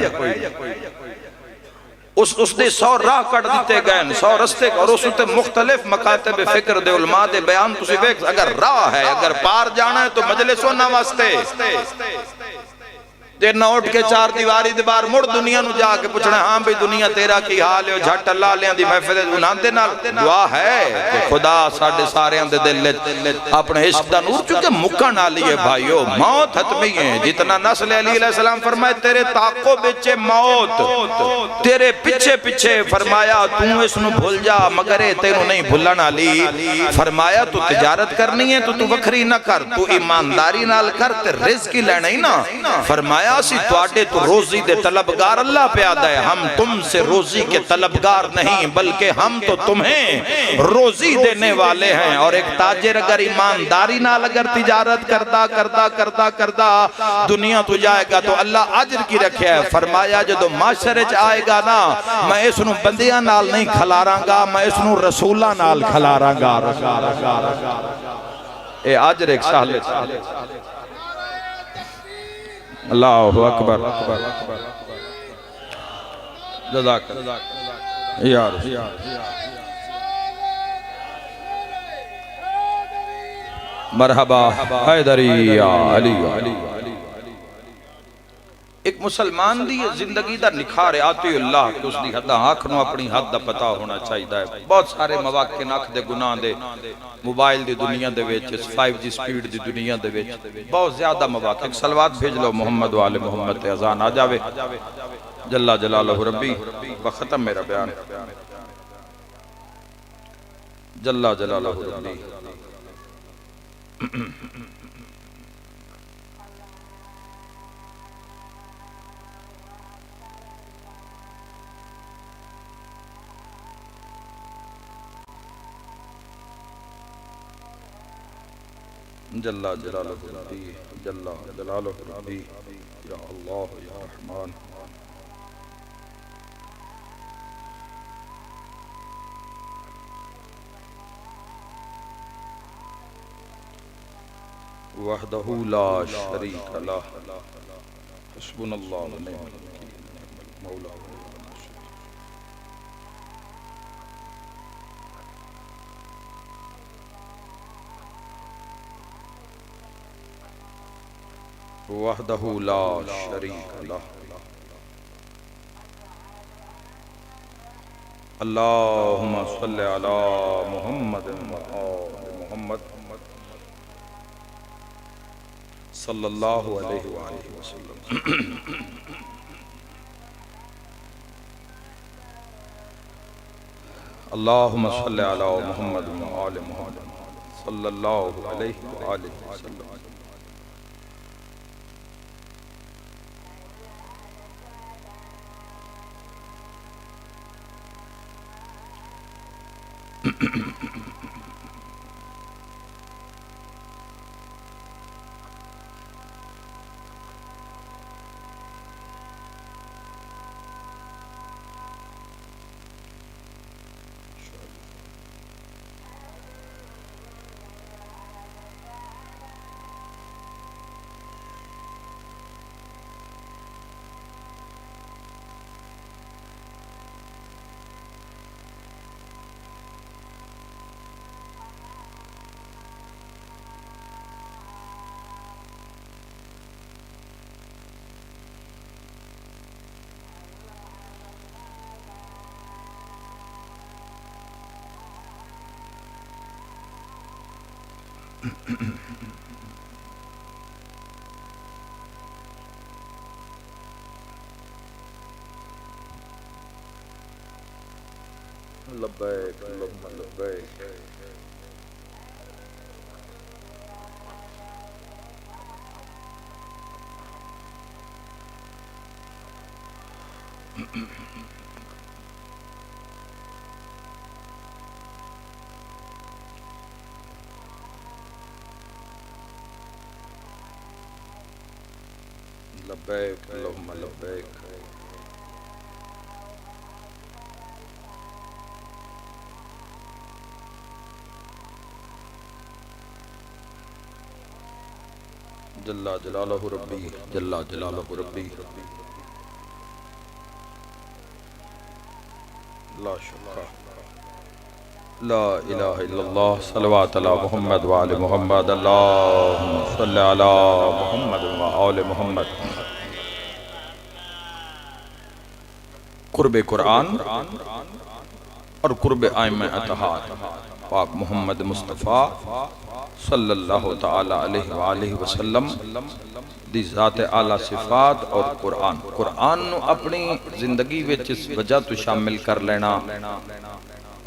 उसने 100 राह कट दिते गए, 100 रस्ते, और उस उत्ते मुख्तलिफ मकातब फिक्र दे उलमा दे बयान तुसी वेख। अगर राह है, अगर पार जाना है तो मजलिस होना वास्ते जे ना उठ के चार दीवारी दे बाहर मुड़ दुनिया नु जाके पूछना हाँ भाई दुनिया तेरा की हाल है, झट अल्लाह लियां दी महफिल उन्हां दे नाल दुआ है कि खुदा साडे सारेयां दे दिल अपने इश्क दा नूर, क्योंकि मुक्कण वाली है भाईओ, मौत हतमी है। जितना नस्ल अली अलैहि सलाम फरमाए तेरे ताको विच मौत, तेरे पीछे पीछे फरमाया तू इस नु भूल जा मगर ए तेनू नहीं भुलण वाली। फरमाया तू तिजारत करनी है तो तू वखरी ना कर, तू ईमानदारी नाल कर ते रिज़्क ही लेना ही ना। फरमाया तो रोजी दे तलबगार अल्लाह प्यादा है, हम तुमसे रोजी के तलबगार नहीं बल्कि हम तो तुम्हें रोजी देने वाले हैं। और एक ताजिर अगर ईमानदारी नाल अगर तिजारत करदा करदा करदा करदा दुनिया तो जाएगा तो अल्लाह अजर की रखे है। फरमाया जो माशरे च आएगा ना मैं इसनू बंदियां नाल नहीं खलारांगा, मैं इसनू रसूलां नाल खलारांगा। ए अजर एक साल अल्लाहु अकबर जज़ाक यार। मरहबा हैदरिया अली। एक मुसलमान दी जिंदगी दा निखार आते अल्लाह कि उसकी हद अख नूं अपनी हद दा पता होना चाहिए। बहुत सारे मौके नख दे गुनाह दे मोबाइल दी दुनिया दे विच 5G स्पीड दी दुनिया दे विच बहुत ज्यादा मौके। एक सलवात भेज लो मोहम्मद वाले मोहम्मद ते अजान आ जावे। जल्ला जलालहु रब्बी व खत्म मेरा बयान। जल्ला जलालहु रब्बी जल्ला जलालहु रब्बी जल्ला जलालहु रब्बी या अल्लाह या रहमान। वहदहु ला शरीक लह हस्बुनल्लाह व निअमल वकील मौला वहदहु ला शरीक लह। अल्लाहुम्मा सल्लि अला मुहम्मद व आलि मुहम्मद सल्लल्लाहु अलैहि वसल्लम। अल्लाहुम्मा सल्लि अला मुहम्मद व आलि मुहम्मद सल्लल्लाहु अलैहि वसल्लम। लब्बैक अल्लाहुम्मा लब्बैक। लब्बैक अल्लाहुम्मा लब्बैक। जल्ला जलालहु रब्बी जल्ला जलालहु रब्बी ला शुक्र ला इलाहा इल्लल्लाह सल्लल्लाहु अला मुहम्मद व आले मुहम्मद। अल्लाहुम्मा सल्लि अला मुहम्मद व आले मुहम्मद। कुर्बे कुरान और कुर्बे आइम्मा अतहार पाक मोहम्मद मुस्तफ़ा सल्लल्लाहु ताला अलैहि वसल्लम दी ज़ात आला सिफात और कुरान कुरान नू अपनी जिंदगी विच इस वजह तो शामिल कर लेना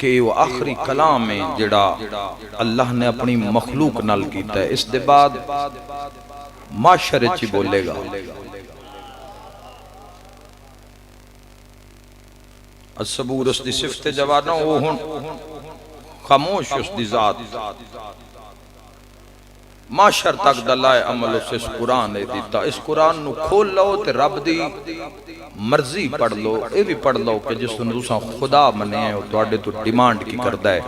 कि वो आखिरी कलाम है जिहड़ा अल्लाह ने अपनी मखलूक नाल कीता है। इस दे बाद माशरे च बोलेगा। असबूर उसकी सिफत जवाना वो हुन खामोश उसकी जात माशर तक दलाए अमल उस इस कुरान ने दिता। इस कुरान नु खोल लो ते रब दी मर्जी पढ़ लो। ये भी पढ़ लो कि जिस तुसा खुदा मने हो तुहाडे तो डिमांड की करदा है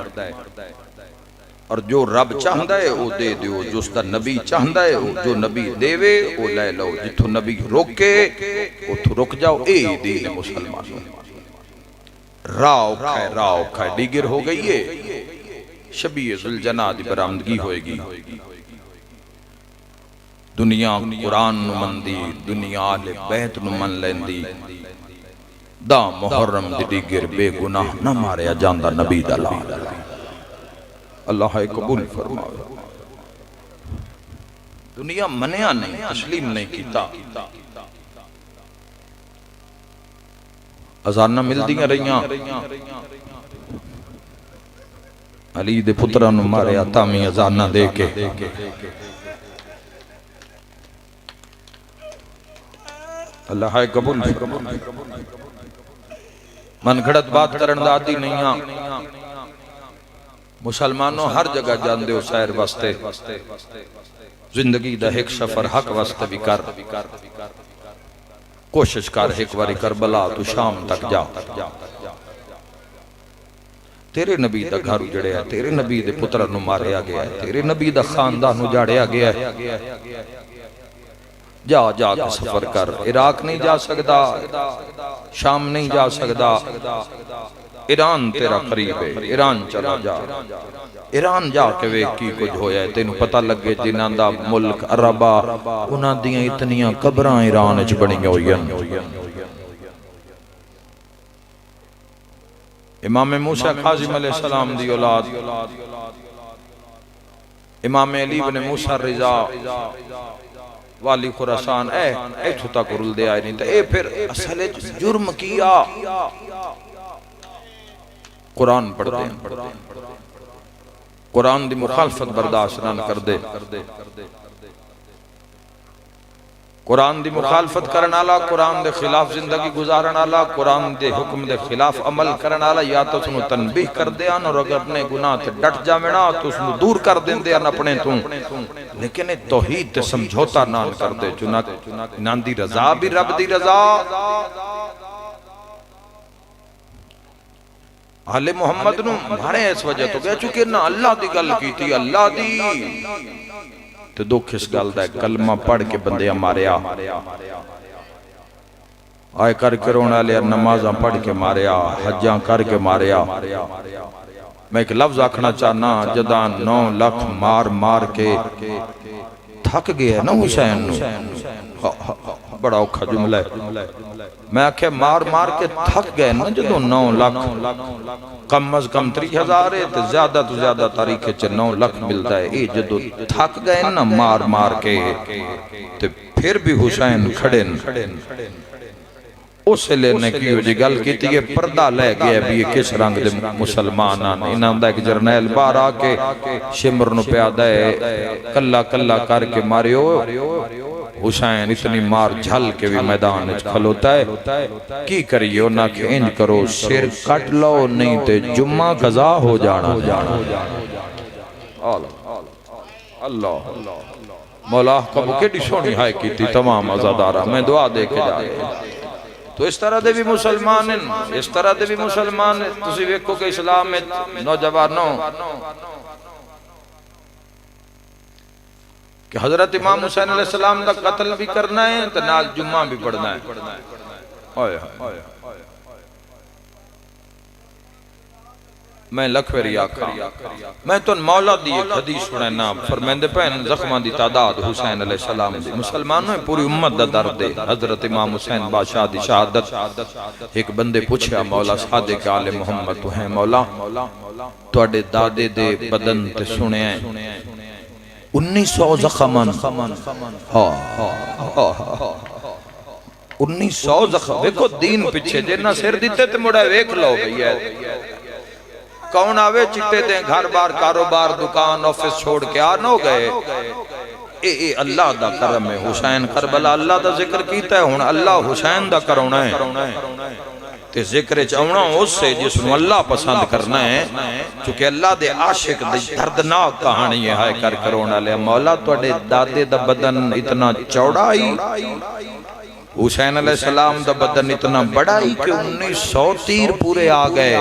और जो रब चाहता है वो दे दो, जो उसका नबी चाहता है वो जो नबी देवे वो ले लो। जिथों नबी रोके उथों रुक जाओ। ये दीन है मुसलमानों। राव खा डिगर हो गई है। शबीए जुलजना दी बरामदगी होएगी। दुनिया कुरान नु मंदी, दुनिया आले बैत नु मन लेंदी। दा मुहर्रम दी डिगर बेगुनाह न मारिया जांदा नबी दा लाल। अल्लाह कबूल फरमावे। दुनिया मनिया नहीं, तस्लीम नहीं कीता। अजाना मिलदियां रहियां, अली दे पुत्रा नु मारिया तामी अजाना दे के। अल्लाह कबूल। मन घड़त बात करन दा आदी नहीं हां। मुसलमानों हर जगह जांदे हो सैर वास्ते, जिंदगी दा एक सफर हक वास्ते भी कर। कोशिश कर एक बारी करबला तू शाम तक जा। तेरे नबी दा घर उजड़िया, तेरे नबी दे पुत्र नु मारिया गया है, तेरे नबी दा खानदान उजाड़िया गया है। जा जा के सफर कर। इराक नहीं जा सकदा, शाम नहीं जा सकदा, ईरान तेरा करीब है, ईरान चला जा। ईरान जाके वेख की कुछ होया है, तेनू पता लगे जिन्हां दा मुल्क अरबा उन्हां दियां इतनियां कबरां ईरान च बणियां होईयां। इमाम मूसा काज़िम अलैहिस्सलाम दी औलाद इमाम अली इब्न मूसा रिज़ा वाली खुरासान इत्थों तक रुलदे आए नहीं। तो ये फिर असल जुर्म किया कुरान पढ़ते हैं, कुरान दी मुखालफत बर्दाश्त न करदे। कुरान दी मुखालफत करन वाला, कुरान दे खिलाफ जिंदगी गुजारन वाला, कुरान दे हुक्म दे खिलाफ अमल करन वाला या तो उसनु तनबीह कर दे और अगर अपने गुनाह ते डट जावे ना तो उसनु दूर कर देंदे अपने तू। लेकिन तौहीद ते समझौता ना कर दे। चुना नांदी रजा भी रब दी रजा। आले मोहम्मद नु मारे इस वजह तो कह चुके ना अल्लाह दी गल कीती, अल्लाह दी। तो दुख इस गल दा कलमा पढ़ के बंदे मारिया, आए करके रोने वाले नमाजा पढ़ के मारिया, हज्जा करके मारिया। मैं एक लफ्ज आखना चाहना, जदा 9 लाख मार मार के थक गया ना हुसैन नु, बड़ा औखा जुमला है। मैं आखे मार मार के थक गए ना, जो 9 लाख कम अज कम 3000 है तो ज्यादा तारीख च 9 लाख मिलता है। ये जो थक गए ना मार मार के, तो फिर भी हुसैन खड़े उस लेने की गल की थी। पर्दा लै गया भी किस रंग दे मुसलमान आने। इन्हां दा एक जरनैल बाहर आके शिमर नु प्यादा है, कल्ला कल्ला करके मारियो। हुसैन इतनी मार झल के भी मैदान में खलोता है। की करिए ना कि इंज करो, सिर कट लो नहीं ते जुम्मा कज़ा हो जाना। अल्लाह मौला कब केडी सोहनी हाय कीती तमाम अज़ादारा। मैं दुआ दे के जा रहा। तो इस तरह दे भी मुसलमान हैं, इस तरह दे भी मुसलमान हैं। तुसी वेखो कि इस्लाम में नौजवानों कि हजरत इमाम हुसैन अलैहिस्सलाम का कत्ल भी करना है तो नाल जुम्मा भी पढ़ना है। मैं लखवेरी आखा, मैं तो मौला दी एक हदीस सुनाना। फरमांदे पैन जख्मां दी तादाद हुसैन अलैहिस्सलाम दी मुसलमानों पूरी उम्मत दा दर्द है। हजरत इमाम हुसैन बादशाह दी शहादत। एक बंदे पूछया मौला सादिक आले मोहम्मद तो है मौला, तुहाडे दादे दे बदन ते सुनिया 1900 जख्मन। हां 1900 जख्म। देखो दीन पीछे जिन्ना सिर दिते ते मुड़ा वेख लो भैया। कौन आवे चिट्टे दे घर बार कारोबार दुकान ऑफिस छोड़ के आ न हो गए। ए अल्लाह दा करम है। हुसैन करबला अल्लाह दा जिक्र कीता है, हुन अल्लाह हुसैन दा कराउना है ते जिक्र च आउणा उससे जिसनु अल्लाह पसंद करना है। क्योंकि अल्लाह दे आशिक दी दर्दनाक कहानी है कर करोण वाले। मौला तुहाडे दादे दा बदन इतना चौड़ा ही, हुसैन अलैहिस्सलाम दा बदन इतना बड़ा ही कि 1900 तीर पूरे आ गए।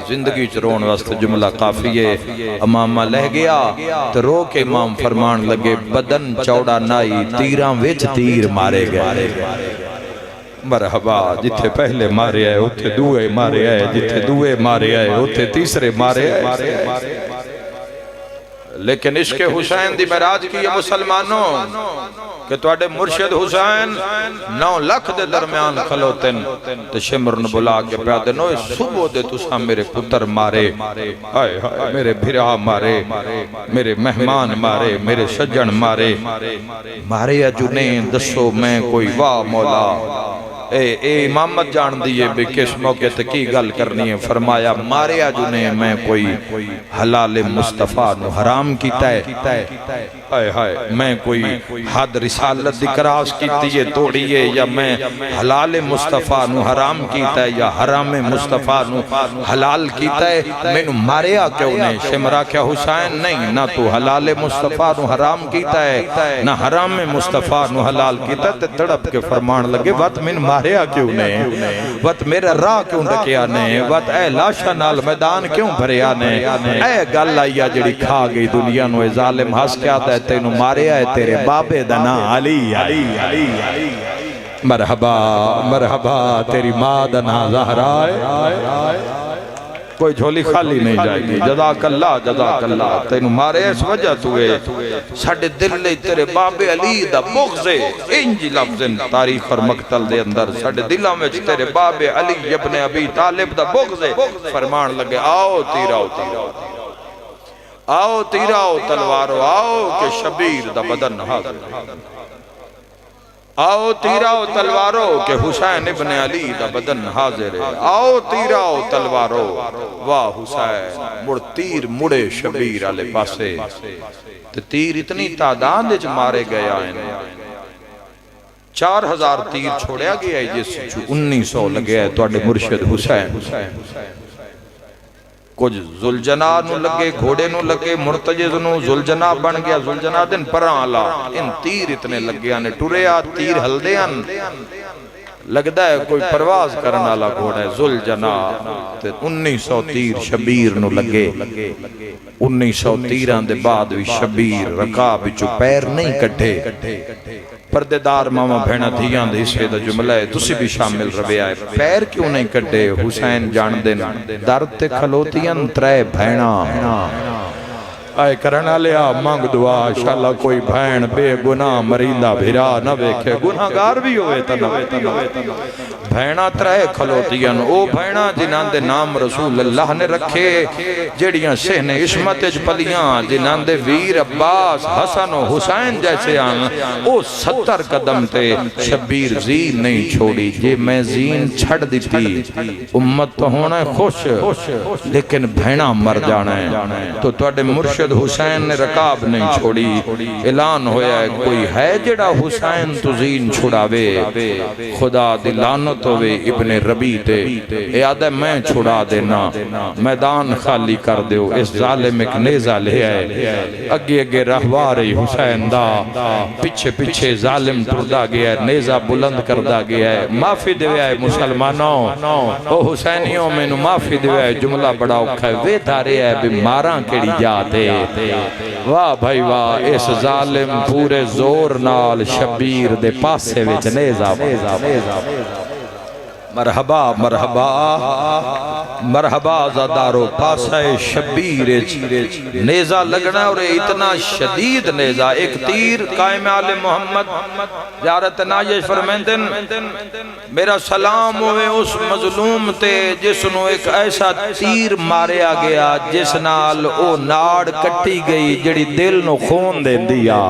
जिंदगी च रोन वास्ते जुमला काफी है। अमामा लह गया तो रो के इमाम फरमान लगे, बदन चौड़ा नाई तीरां विच तीर मारे गए। मरहबा, जिथे पहले मारे आए उथे दूए मारे आए, जिथे दूए मारे आए उथे तीसरे मारे आए। लेकिन इश्क हुसैन दी महराज की है मुसलमानों कि तुहाडे मुर्शिद हुसैन 9 लाख दे दरम्यान खलोतन ते शिमरन बुला के प्या देनो सुबह दे तुसा मेरे पुत्र मारे, हाय हाय मेरे भिरा मारे, मेरे मेहमान मारे, मेरे सज्जन मारे, मारे अजुने दसो मैं कोई वाह मौला। ए इमामत जान दी है भी किस मौके ते की गल करनी है। फरमाया मारे अजुने मैं कोई हलाल मुस्तफा नु हराम कीता है, हाय हाय मैं कोई हद रिसालत दी क्रॉस कीती है तोड़ी है, या मैं हलाल मुस्तफा नु हराम कीता है या हराम मुस्तफा नु हलाल कीता है, मैनू मारिया क्यों नहीं? शिमरा क्या हुसैन नहीं ना तू हलाल मुस्तफा नु हराम कीता है ना हराम मुस्तफा नु हलाल कीता। ते तड़प के फरमान लगे वत मैनू मारिया क्यों नहीं, वत मेरा राह क्यों डकिया ने, वत ए लाशा नाल मैदान क्यों भरिया ने। ए गल आई आ जिहड़ी खा गई दुनिया नु। ए जालिम हस के आदा तेनू मारिया है तेरे बाबे दा नाम अली अली अली अली। मरहबा मरहबा तेरी मां दा नाम ज़हरा है। कोई झोली खाली नहीं जाएगी। जज़ाकल्ला जज़ाकल्ला। तेनू मारे इस वजह तू साडे दिल ले तेरे बाबे अली दा बुग़्ज़ है। इंज लफ्ज़न तारीख और मक्तल दे अंदर साडे दिलों में तेरे बाबे अली इब्ने अबी तालिब दा बुग़्ज़ है। फरमान लगे आओ तीराओ तीराओ आओ तीराओ तलवारो आओ के शबीर दा बदन हाज़िर, आओ तीराओ तलवारो के हुसैन इब्ने अली दा बदन हाजिर है। आओ तीराओ तलवारो वाह हुसैन। मुड़ तीर मुड़े शबीर आले पासे ते तीर इतनी तादाद विच मारे गया है 4000 तीर छोड़या गया है जिस 1900 लगे है तुहाडे मुर्शिद हुसैन। कुछ जुलजना नु लगे, घोड़े नु लगे, मुर्तजिज नु जुलजना बन गया, जुलजना दिन परां आला। इन तीर इतने लगे ने टुरिया तीर हलदे हन, लगदा है कोई परवाज करने वाला घोड़ा है। जुलजना ते 1900 तीर शबीर नु लगे। 1900 तीरां दे बाद भी शबीर रकाब विचों पैर नहीं कढे। पर्देदार मामा भेणा धियां दे हिस्से दा जुमला है, तुसी भी शामिल रवे आए। पैर क्यों नहीं कढे? हुसैन जानदे न दर ते खलोतियां त्रै भैणा आए करन वालिया मंग दुआ शाला कोई भैन बेगुनाह मरींदा भिरा न वेखे, गुनाहगार भी होवे त न भैणा त्रै खलोतियां। ओ भैणा जिन्हां दे नाम रसूल अल्लाह ने रखे, जेड़ियां सहने इस्मत च पलियां, जिन्हां दे वीर अब्बास हसन और हुसैन जैसे आन। ओ 70 कदम ते शबीर जीन नहीं छोड़ी। जे मैं जीन छड़ दिती उम्मत तो होना है खुश, लेकिन भैणा मर जाना है। तो तुहाडे मुर्शिद हुसैन ने रकाब नहीं छोड़ी। ऐलान होया है कोई है जेड़ा हुसैन तो जीन छुड़ावे, खुदा दी लानत होवे इब्ने रबी ते। याद है मैं छुड़ा देना, मैदान खाली कर दो। इस जालिम एक नेज़ा ले आए, अगे अगे रहवा रही हुसैन दा, पिछे पिछे जालिम टुरदा गया, नेज़ा बुलंद करदा गया है। माफी देवे आए मुसलमानों, ओ हुसैनियों मैनू माफी देवे आए। जुमला बड़ा औखा है, वे धारे है भी मारा केड़ी जाते। वाह भाई वाह, इस जालिम पूरे जोर नाल शबीर दे पासे विच नेज़ा मरहबा मरहबा मरहबा ज़दारो पासा शबीर नेज़ा लगना। और इतना शदीद नेज़ा, एक तीर कायम आले मोहम्मद ज़ियारत नायश फरमांदन मेरा सलाम होवे उस मजलूम ते जिसनों एक ऐसा तीर मारिया गया जिस नाल ओ नाड़ कट्टी गई जिहड़ी दिल नु खून देंदी आ।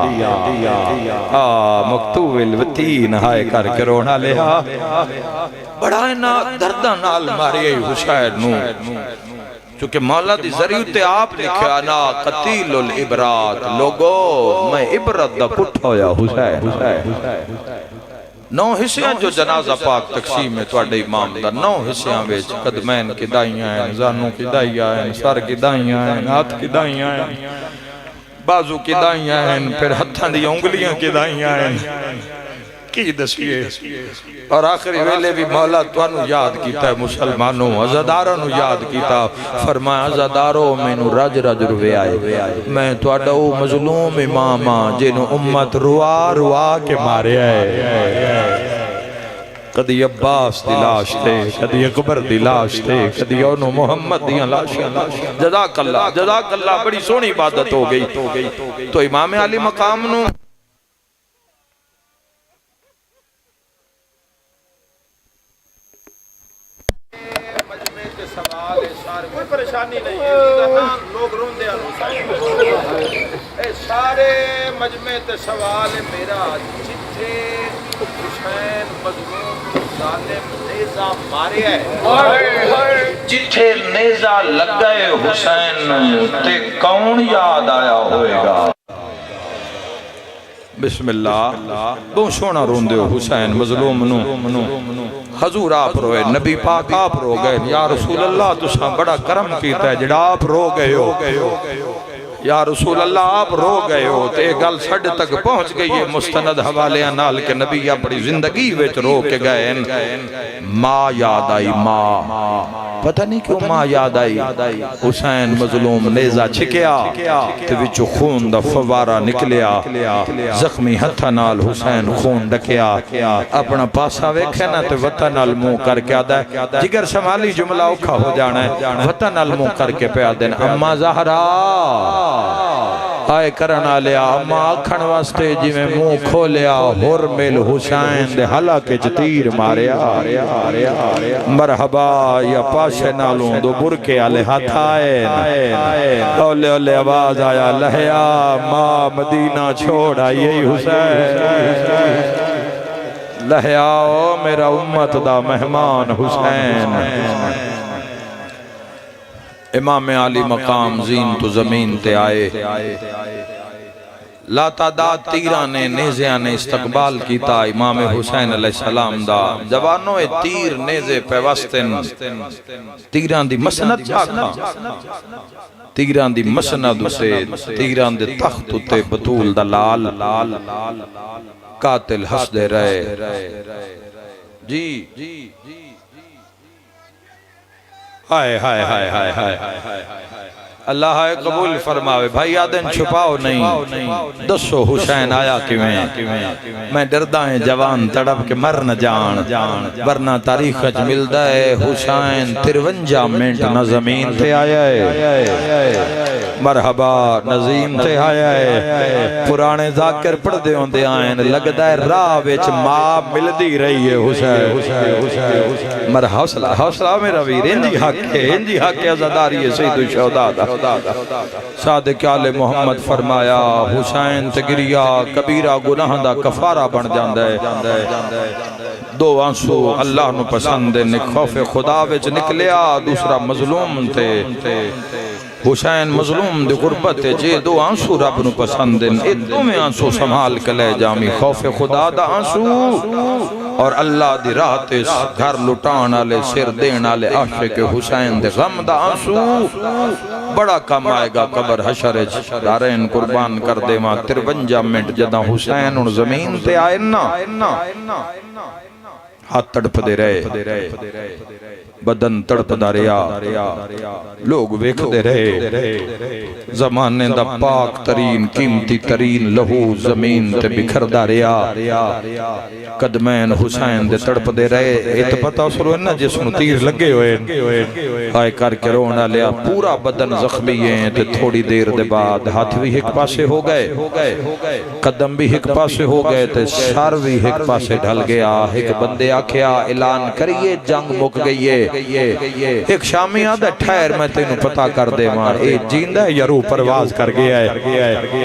मकतूबिल वतीन हाय करके रोना लिया। बड़ा ना दर्दा नाल मारे हुसैन नू, क्योंकि मौला दी ज़रीअत आप लिखा ना कतीलुल इबरात। लोगो मैं इबरत दा पुट होया हुसैन। 9 हिस्सियां जो जनाजा पाक तकसीम है तुहाडे इमाम दा। 9 हिस्सियां विच कदमैन की दाइयां हैं, जानू की दाइयां हैं, सर की दाइयां हैं, हाथ की दाइयां हैं, बाजू की दाइयां हैं, फिर हत्थां दी उंगलियां की दाइयां हैं। की दसिए और आखिरी वेले भी मौला तुहानू याद कीता है मुसलमानों, अज़ादारों नू याद कीता। फरमाया अज़ादारों मैनू रज रज रुवे आए, मैं तुहाडा ओ मजलूम इमाम हां जिन्हों उम्मत रुआ रुआ के मारिया है। कदी अब्बास दी लाश थे, कदी अकबर दी लाश थे, कदी ओनू मुहम्मद दियां लाशां। जज़ाकल्लाह जज़ाकल्लाह, बड़ी सोहनी इबादत हो गई। तो इमाम अली मकाम नू कोई परेशानी नहीं है, लोग रोंदे सारे मजमे ते सवाल है मेरा, जिथे हुसैन मजलूम जालिम नेज़ा मारे है, जिथे नेज़ा लगा है हुसैन ते कौन याद आया होएगा? बिस्मिल्लाह। बहुत सोहना रोंदे हो हुसैन मजलूम नू। हजूर आप रोए, नबी पाक आप रो गए। या रसूल अल्लाह तुसां बड़ा करम कीता है जिहड़ा आप रो गए हो। या रसूल अल्लाह आप रो गए हो ते गल साडे तक पहुंच गई है मुस्तनद हवाले नाल के नबी अपनी जिंदगी विच रो के गए। मां याद आई, मां, पता नहीं क्यों मां याद आई। हुसैन मजलूम नेज़ा छिकिया ते विचों खून दा फवारा निकलिया, जख्मी हत्था नाल हुसैन खून डकिया। अपना पासा वेखे ना ते वतन नाल मुंह करके आदा जिगर संभाली जुमला औखा हो जाना है, वतन नाल मुंह करके पे आदे अम्मा ज़हरा आए करना लिया। अम्मा आखण वास्ते जिवें मुंह खोलिया, हुर मिल हुसैन दे हलके च तीर मारिया। मरहबा या पाशे नालों दो बुरके आले हाथ आए, ओले ओले आवाज आया लहया मां मदीना छोड़ आई हुसैन। लहया ओ मेरा उम्मत दा मेहमान हुसैन। इमाम अली मकाम जीन तो जमीन ते आए, लातादाद तीरा ने नेज़िया ने इस्तकबाल कीता इमाम हुसैन अलैहिस्सलाम दा। जवानों ए तीर नेज़े पे वस्तिन, तीरां दी मसनद चाखा, तीरां दी मसनद उसे, तीरां दे तख्त उते बतूल दा लाल कातिल हसदे रहे। जी हाय हाय हाय हाय हाय अल्लाह कबूल फरमावे। भाई आदन छुपाओ नहीं, दसो हुसैन आया किवें? मैं डरदा है जवान तड़प के मर न जान, वरना तारीख च मिलदा है हुसैन 53 मिनट न जमीन ते आया है। मरहबा नजीम ते आया है। पुराने जाकिर पढ़दे होंदे आए, लगदा है राह विच मां मिलदी रही है हुसैन। मर हौसला हौसला मेरा वीर, इंजी हक है, इंजी हक है अज़ादारी है सैयद शुहदा दा। सादिक आले मोहम्मद फरमाया हुसैन ते गिरिया कबीरा गुनाह दा कफारा बन जांदा है। दो आंसू अल्लाह नू पसंद ने, खौफ खुदा विच निकलिया, दूसरा मजलूम थे। हुसैन मजलूम दी गुरबत जे दो आंसू रब नू पसंद ने, ए दोवें आंसू संभाल के ले जामी। खौफ खुदा दा आंसू और अल्लाह दी राह ते घर लुटाण वाले सिर देण वाले आशिक हुसैन दे गम दा आंसू बड़ा कम आएगा कबर हशर च। दारैन कुर्बान कर देवां 53 मिनट जदा हुसैन हुण जमीन ते आए ना, हाथ तड़पदे रहे, बदन तड़पदा रहा, लोग वेखदे रहे। जमाने दा पाक तरीन कीमती तरीन लहू जमीन ते बिखरदा रहा। कदमैन हुसैन दे तड़पदे रहे। इत पता उस ना जिसनू तीर लगे हुए हाय करके रोना लिया, पूरा बदन जख्मी है। ते थोड़ी देर दे बाद हाथ भी एक पासे हो गए, कदम भी एक पासे हो गए, ते सर भी एक पासे ढल गया। एक बंदे आख्या ऐलान करिए जंग मुक गई है। एक शामी आदा ठहर मैं तेनू पता कर देवां ए जिंदा है या रूह परवाज कर गया है।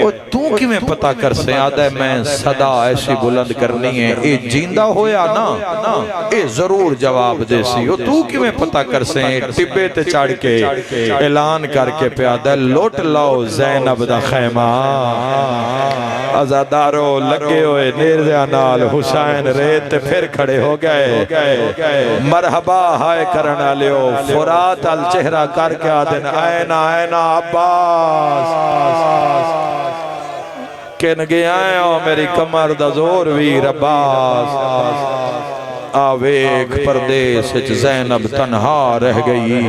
ओ तू किवें पता कर से? आदा मैं सदा ऐसी बुलंद करनी है, ए जिंदा होया ना ए जरूर जवाब देसी। ओ तू किवें पता कर से? टिब्बे ते चढ़ के ऐलान करके प्यादा लुट लाओ ज़ैनब दा खैमा। अज़ादारो लगे हुए नेज़िया नाल हुसैन रेत फिर खड़े हो गए। मरहबा हाय करन वालियो फुरात अल चेहरा करके आदन ऐना ऐना अब्बास किन गया ओ मेरी कमर दा जोर वीर अब्बास। आवेख परदेस ज़ैनब तन्हा रह गई।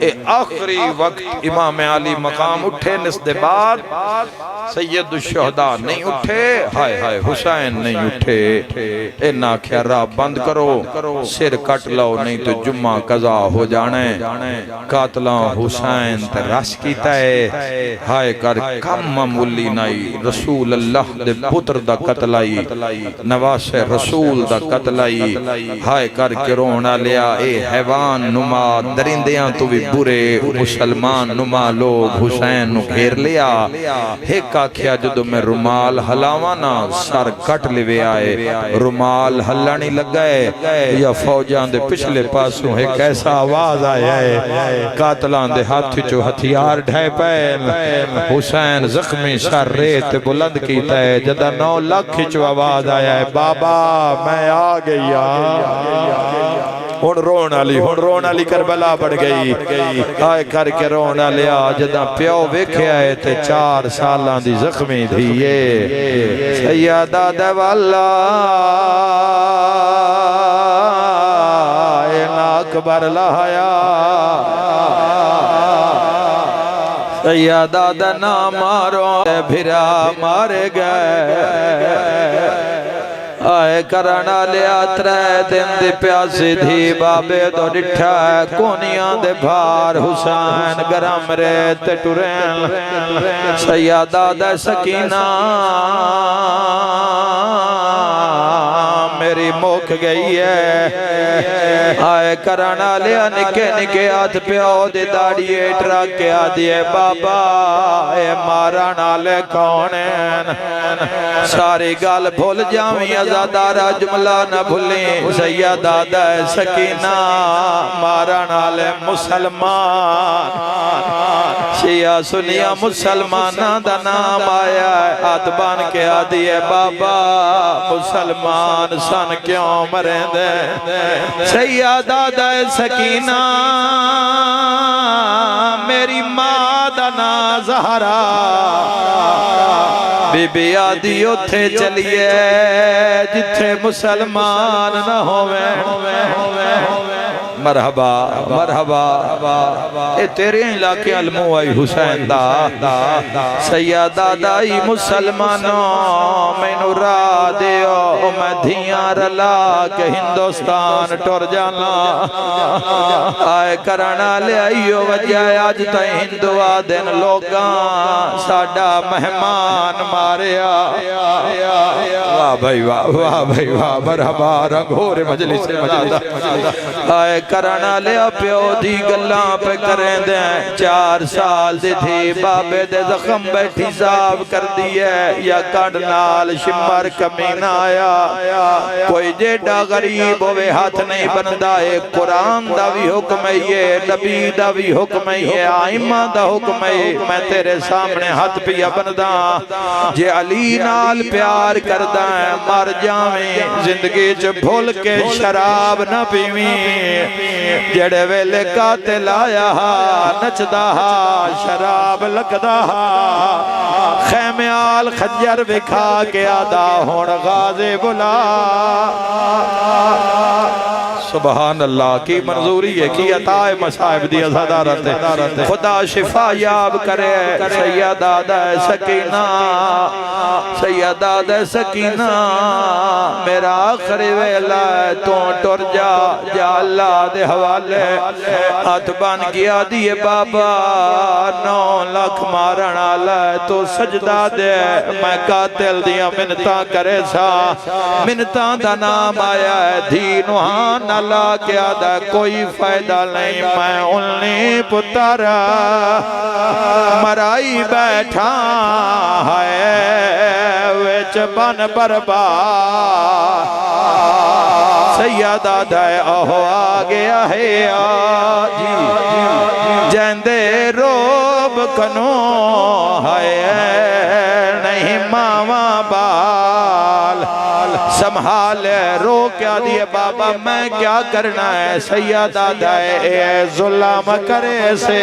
ए आखिरी वक्त इमाम अली मकाम उठे निस्दे बाद सैयद शुहदा नहीं उठे, हाय हाय हुसैन नहीं उठे। इन्ना आख्या राह बंद करो, सिर कट लो नहीं तो जुम्मा कज़ा हो जाने। कातला हुसैन ते रश कीता है, हाय कर कम मामूली नाई रसूल अल्लाह दे पुत्र दा कत्ल आई, नवासे रसूल दा कत्ल आई। हाय कर के रोना लिया ए हैवान नुमा दरिंदियां तो भी बुरे मुसलमान नुमा लोग हुसैन नु घेर लिया। एक आख्या जदों मैं रुमाल हलावा ना सर कट लिवे आए, रुमाल हल्ला नहीं लगा है या फौजां दे पिछले पासों एक ऐसा आवाज आया है कातलां दे हाथ चो हथियार ढह पे। हुसैन जख्मी सर रेत बुलंद कीता है, जदा 9 लाख चो आवाज आया है बाबा मैं आ गया। हुण रोन वाली करबला बढ़ गई। हाय करके रोना लिया जदा प्यो वेख्या है ते 4 सालां दी जख्मी थी ये सैयदा दवाला अकबर लहाया। सैयदा दा ना मारो फिरा मारे गए। आए करना लिया 3 दिन दी प्यासी थी बाबे तो डिठा कोनिया दे भार हुसैन गरम रेत टुरैन। सैयदा दा सकीना मेरी मुख गई है। आए करना लिया निके निके हाथ प्यो दी दाढ़ी टरा के आ दिए बाबा ए मारा नाले कौन है। सारी गल भूल जावी अज़ादारा जुमला न भूली। सैयदा दा सकीना मारा नाले मुसलमान शिया सुनिया मुसलमाना दा नाम आया। हाथ बन के आ दिए बाबा मुसलमान सन क्यों मरे दे। सैयदा दा सकीना मेरी मां दा ना ज़हरा बीबी आदि उथे चलिए जिथे मुसलमान न होवे। मरहबा मरहबा ए तेरे इलाके अलमो आई हुसैन दा। सैयदा दाई मुसलमानों मैनू राह दियो मैं धियां रला के हिंदुस्तान टुर जाना। आए करना लियाइयो वजह अज तई हिंदुआ दिन लोगां साडा मेहमान मारिया। वाह भाई वाह, वाह भाई वाह, मरहबा रंगोरे मजलिस आए करना लिया प्यो दी गल्लां पे करें दे। 4 साल दी थी बाबे दे जख्म बैठी साफ कर दिए या कड़ नाल शिमर कमीना आया। कोई जेड़ा गरीब होवे हाथ नहीं बनदा है। कुरान दा भी हुक्म है ये, नबी दा भी हुक्म है ये, आइमा दा हुक्म है। मैं तेरे सामने हाथ पिया बनदा जे अली नाल प्यार करदा है मर जावें जिंदगी च भूल के शराब ना पीवीं। जेड़े वेले कातिल आया नचदा शराब लगदा खैम्याल खंजर विखा के आदा हुण गाज़े बुला। सुभान अल्लाह की मंजूरी है की अता है मसाइब दी अज़ादारत है। खुदा शिफा याब करे सैयदा दा सकीना। सैयदा दा सकीना मेरा आखिरी वेला तू टुर जा जा अल्लाह दे हवाले। हाथ बन गया दिए बाबा 9 लाख मारन वाला तो सजदा दे मैं कातिल दियां मिन्नतां करे सा। मिन्नतां दा नाम आया है धी नुहान ला के आदा कोई फायदा नहीं। मैं उन्नी पुत्र मराई बैठा है विच बन बर्बाद। सैयदा दा ओहो आ गया है जी जंदे रोब कनो है नहीं मावा बाल संभाल रो क्या दिए बाबा मैं क्या करना है। सैयदा दाए जुल्म करे से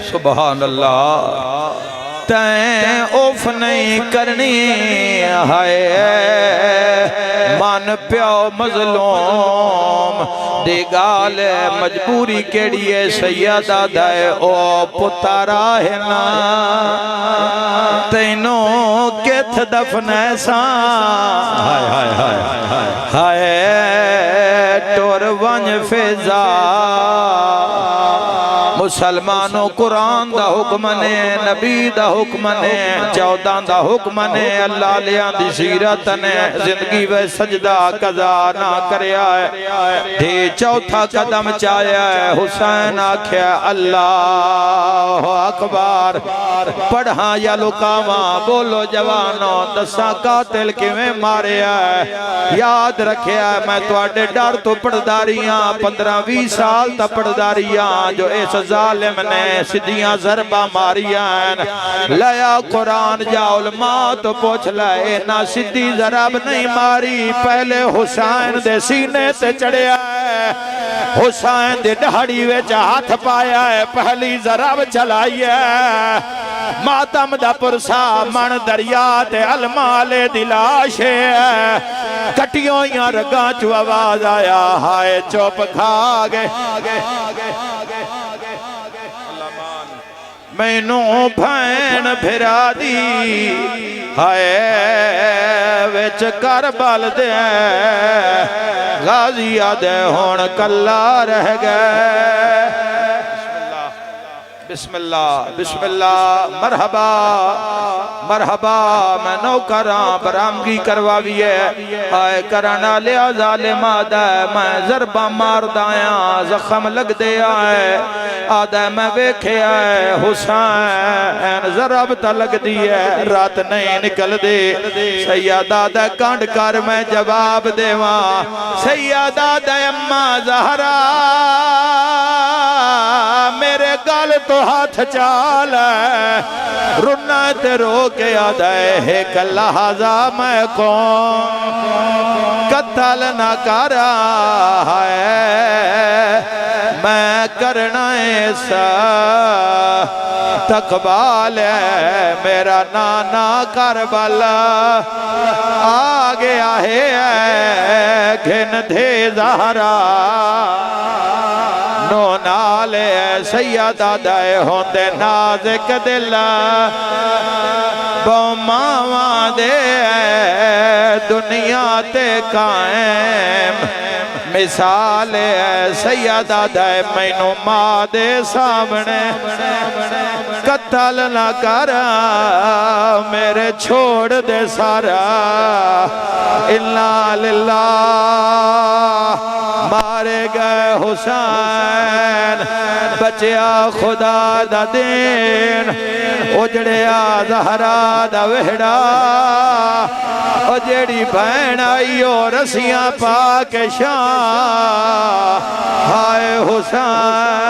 सुभान अल्लाह। तैं उफ नहीं करनी हाय मन प्यो मजलूम दी गाल मजबूरी केड़ी है सैयदा दाए ओ पुतारा है ना तैनू किथ दफना सा हाय हाय हाय हाय टुर वंज फिजा मुसलमानों कुरान दा हुक्म ने नबी दा हुक्म ने 14 दा हुक्म ने अल्लाह लिया दी सीरत ने जिंदगी वे सजदा कज़ा ना करया है दे चौथा कदम चाया है हुसैन आख्या अल्लाह अकबर पढ़ा या लुकावा बोलो जवानों दसा कातिल किवें मारिया है याद रखिया मैं तुहाडे डर तो पढ़दा रहियां 15-20 साल तक पढ़दा रहियां जो इस जालिम ने सीधियां ज़रबा मारिया लया कुरान जा उलमा तो पूछ ले ना सीधी ज़रब नहीं मारी पहले हुसैन दे सीने ते चढ़िया हुसैन दे दाढ़ी विच हाथ पाया है पहली ज़रब चलाई है मातम दा पुरसा मन दरिया ते अलमाले दी लाश है कटियों या रगां चो आवाज आया हाय चुप खा गए मैनू भैन फिरा दी हाय विच करबल दे गाजिया दे हुण कल्ला रह गए बिस्मिल्लाह बिस्मिल्लाह मरहबा मरहबा मैं नौकरां बरामगी करवावीए हाय कराना लिया जालिमा दा मैं ज़रबा मारदा आया जख्म लगदे आए आदा मैं वेख्या हुसैन ज़रब ता लगदी है रात नहीं निकलदी सैयदा दा कंड कर मैं जवाब देवा सैयदा दा अम्मा ज़हरा मेरे गल तो हाथ चाल रुना ते रो के आदा है लहाजा मैं कौन कत्ल ना करा है मैं करना ऐसा तकबाल है मेरा नाना करबला आ गया है घिन थे ज़हरा नो नाले सैयदा दाए होंदे नाज़िक दिल मावा दे दुनिया ते कायम मिसाल सैयदा दाए मैनू मां दे सामने कत्ल ना कर मेरे छोड़ दे सारा इन्ना लिल्लाह मारे गए हुसैन बचिया खुदा दा दिन उजड़िया ज़हरा दा वेड़ा ओ जेड़ी भैन आई रसियां पा के शाह हाय हुसैन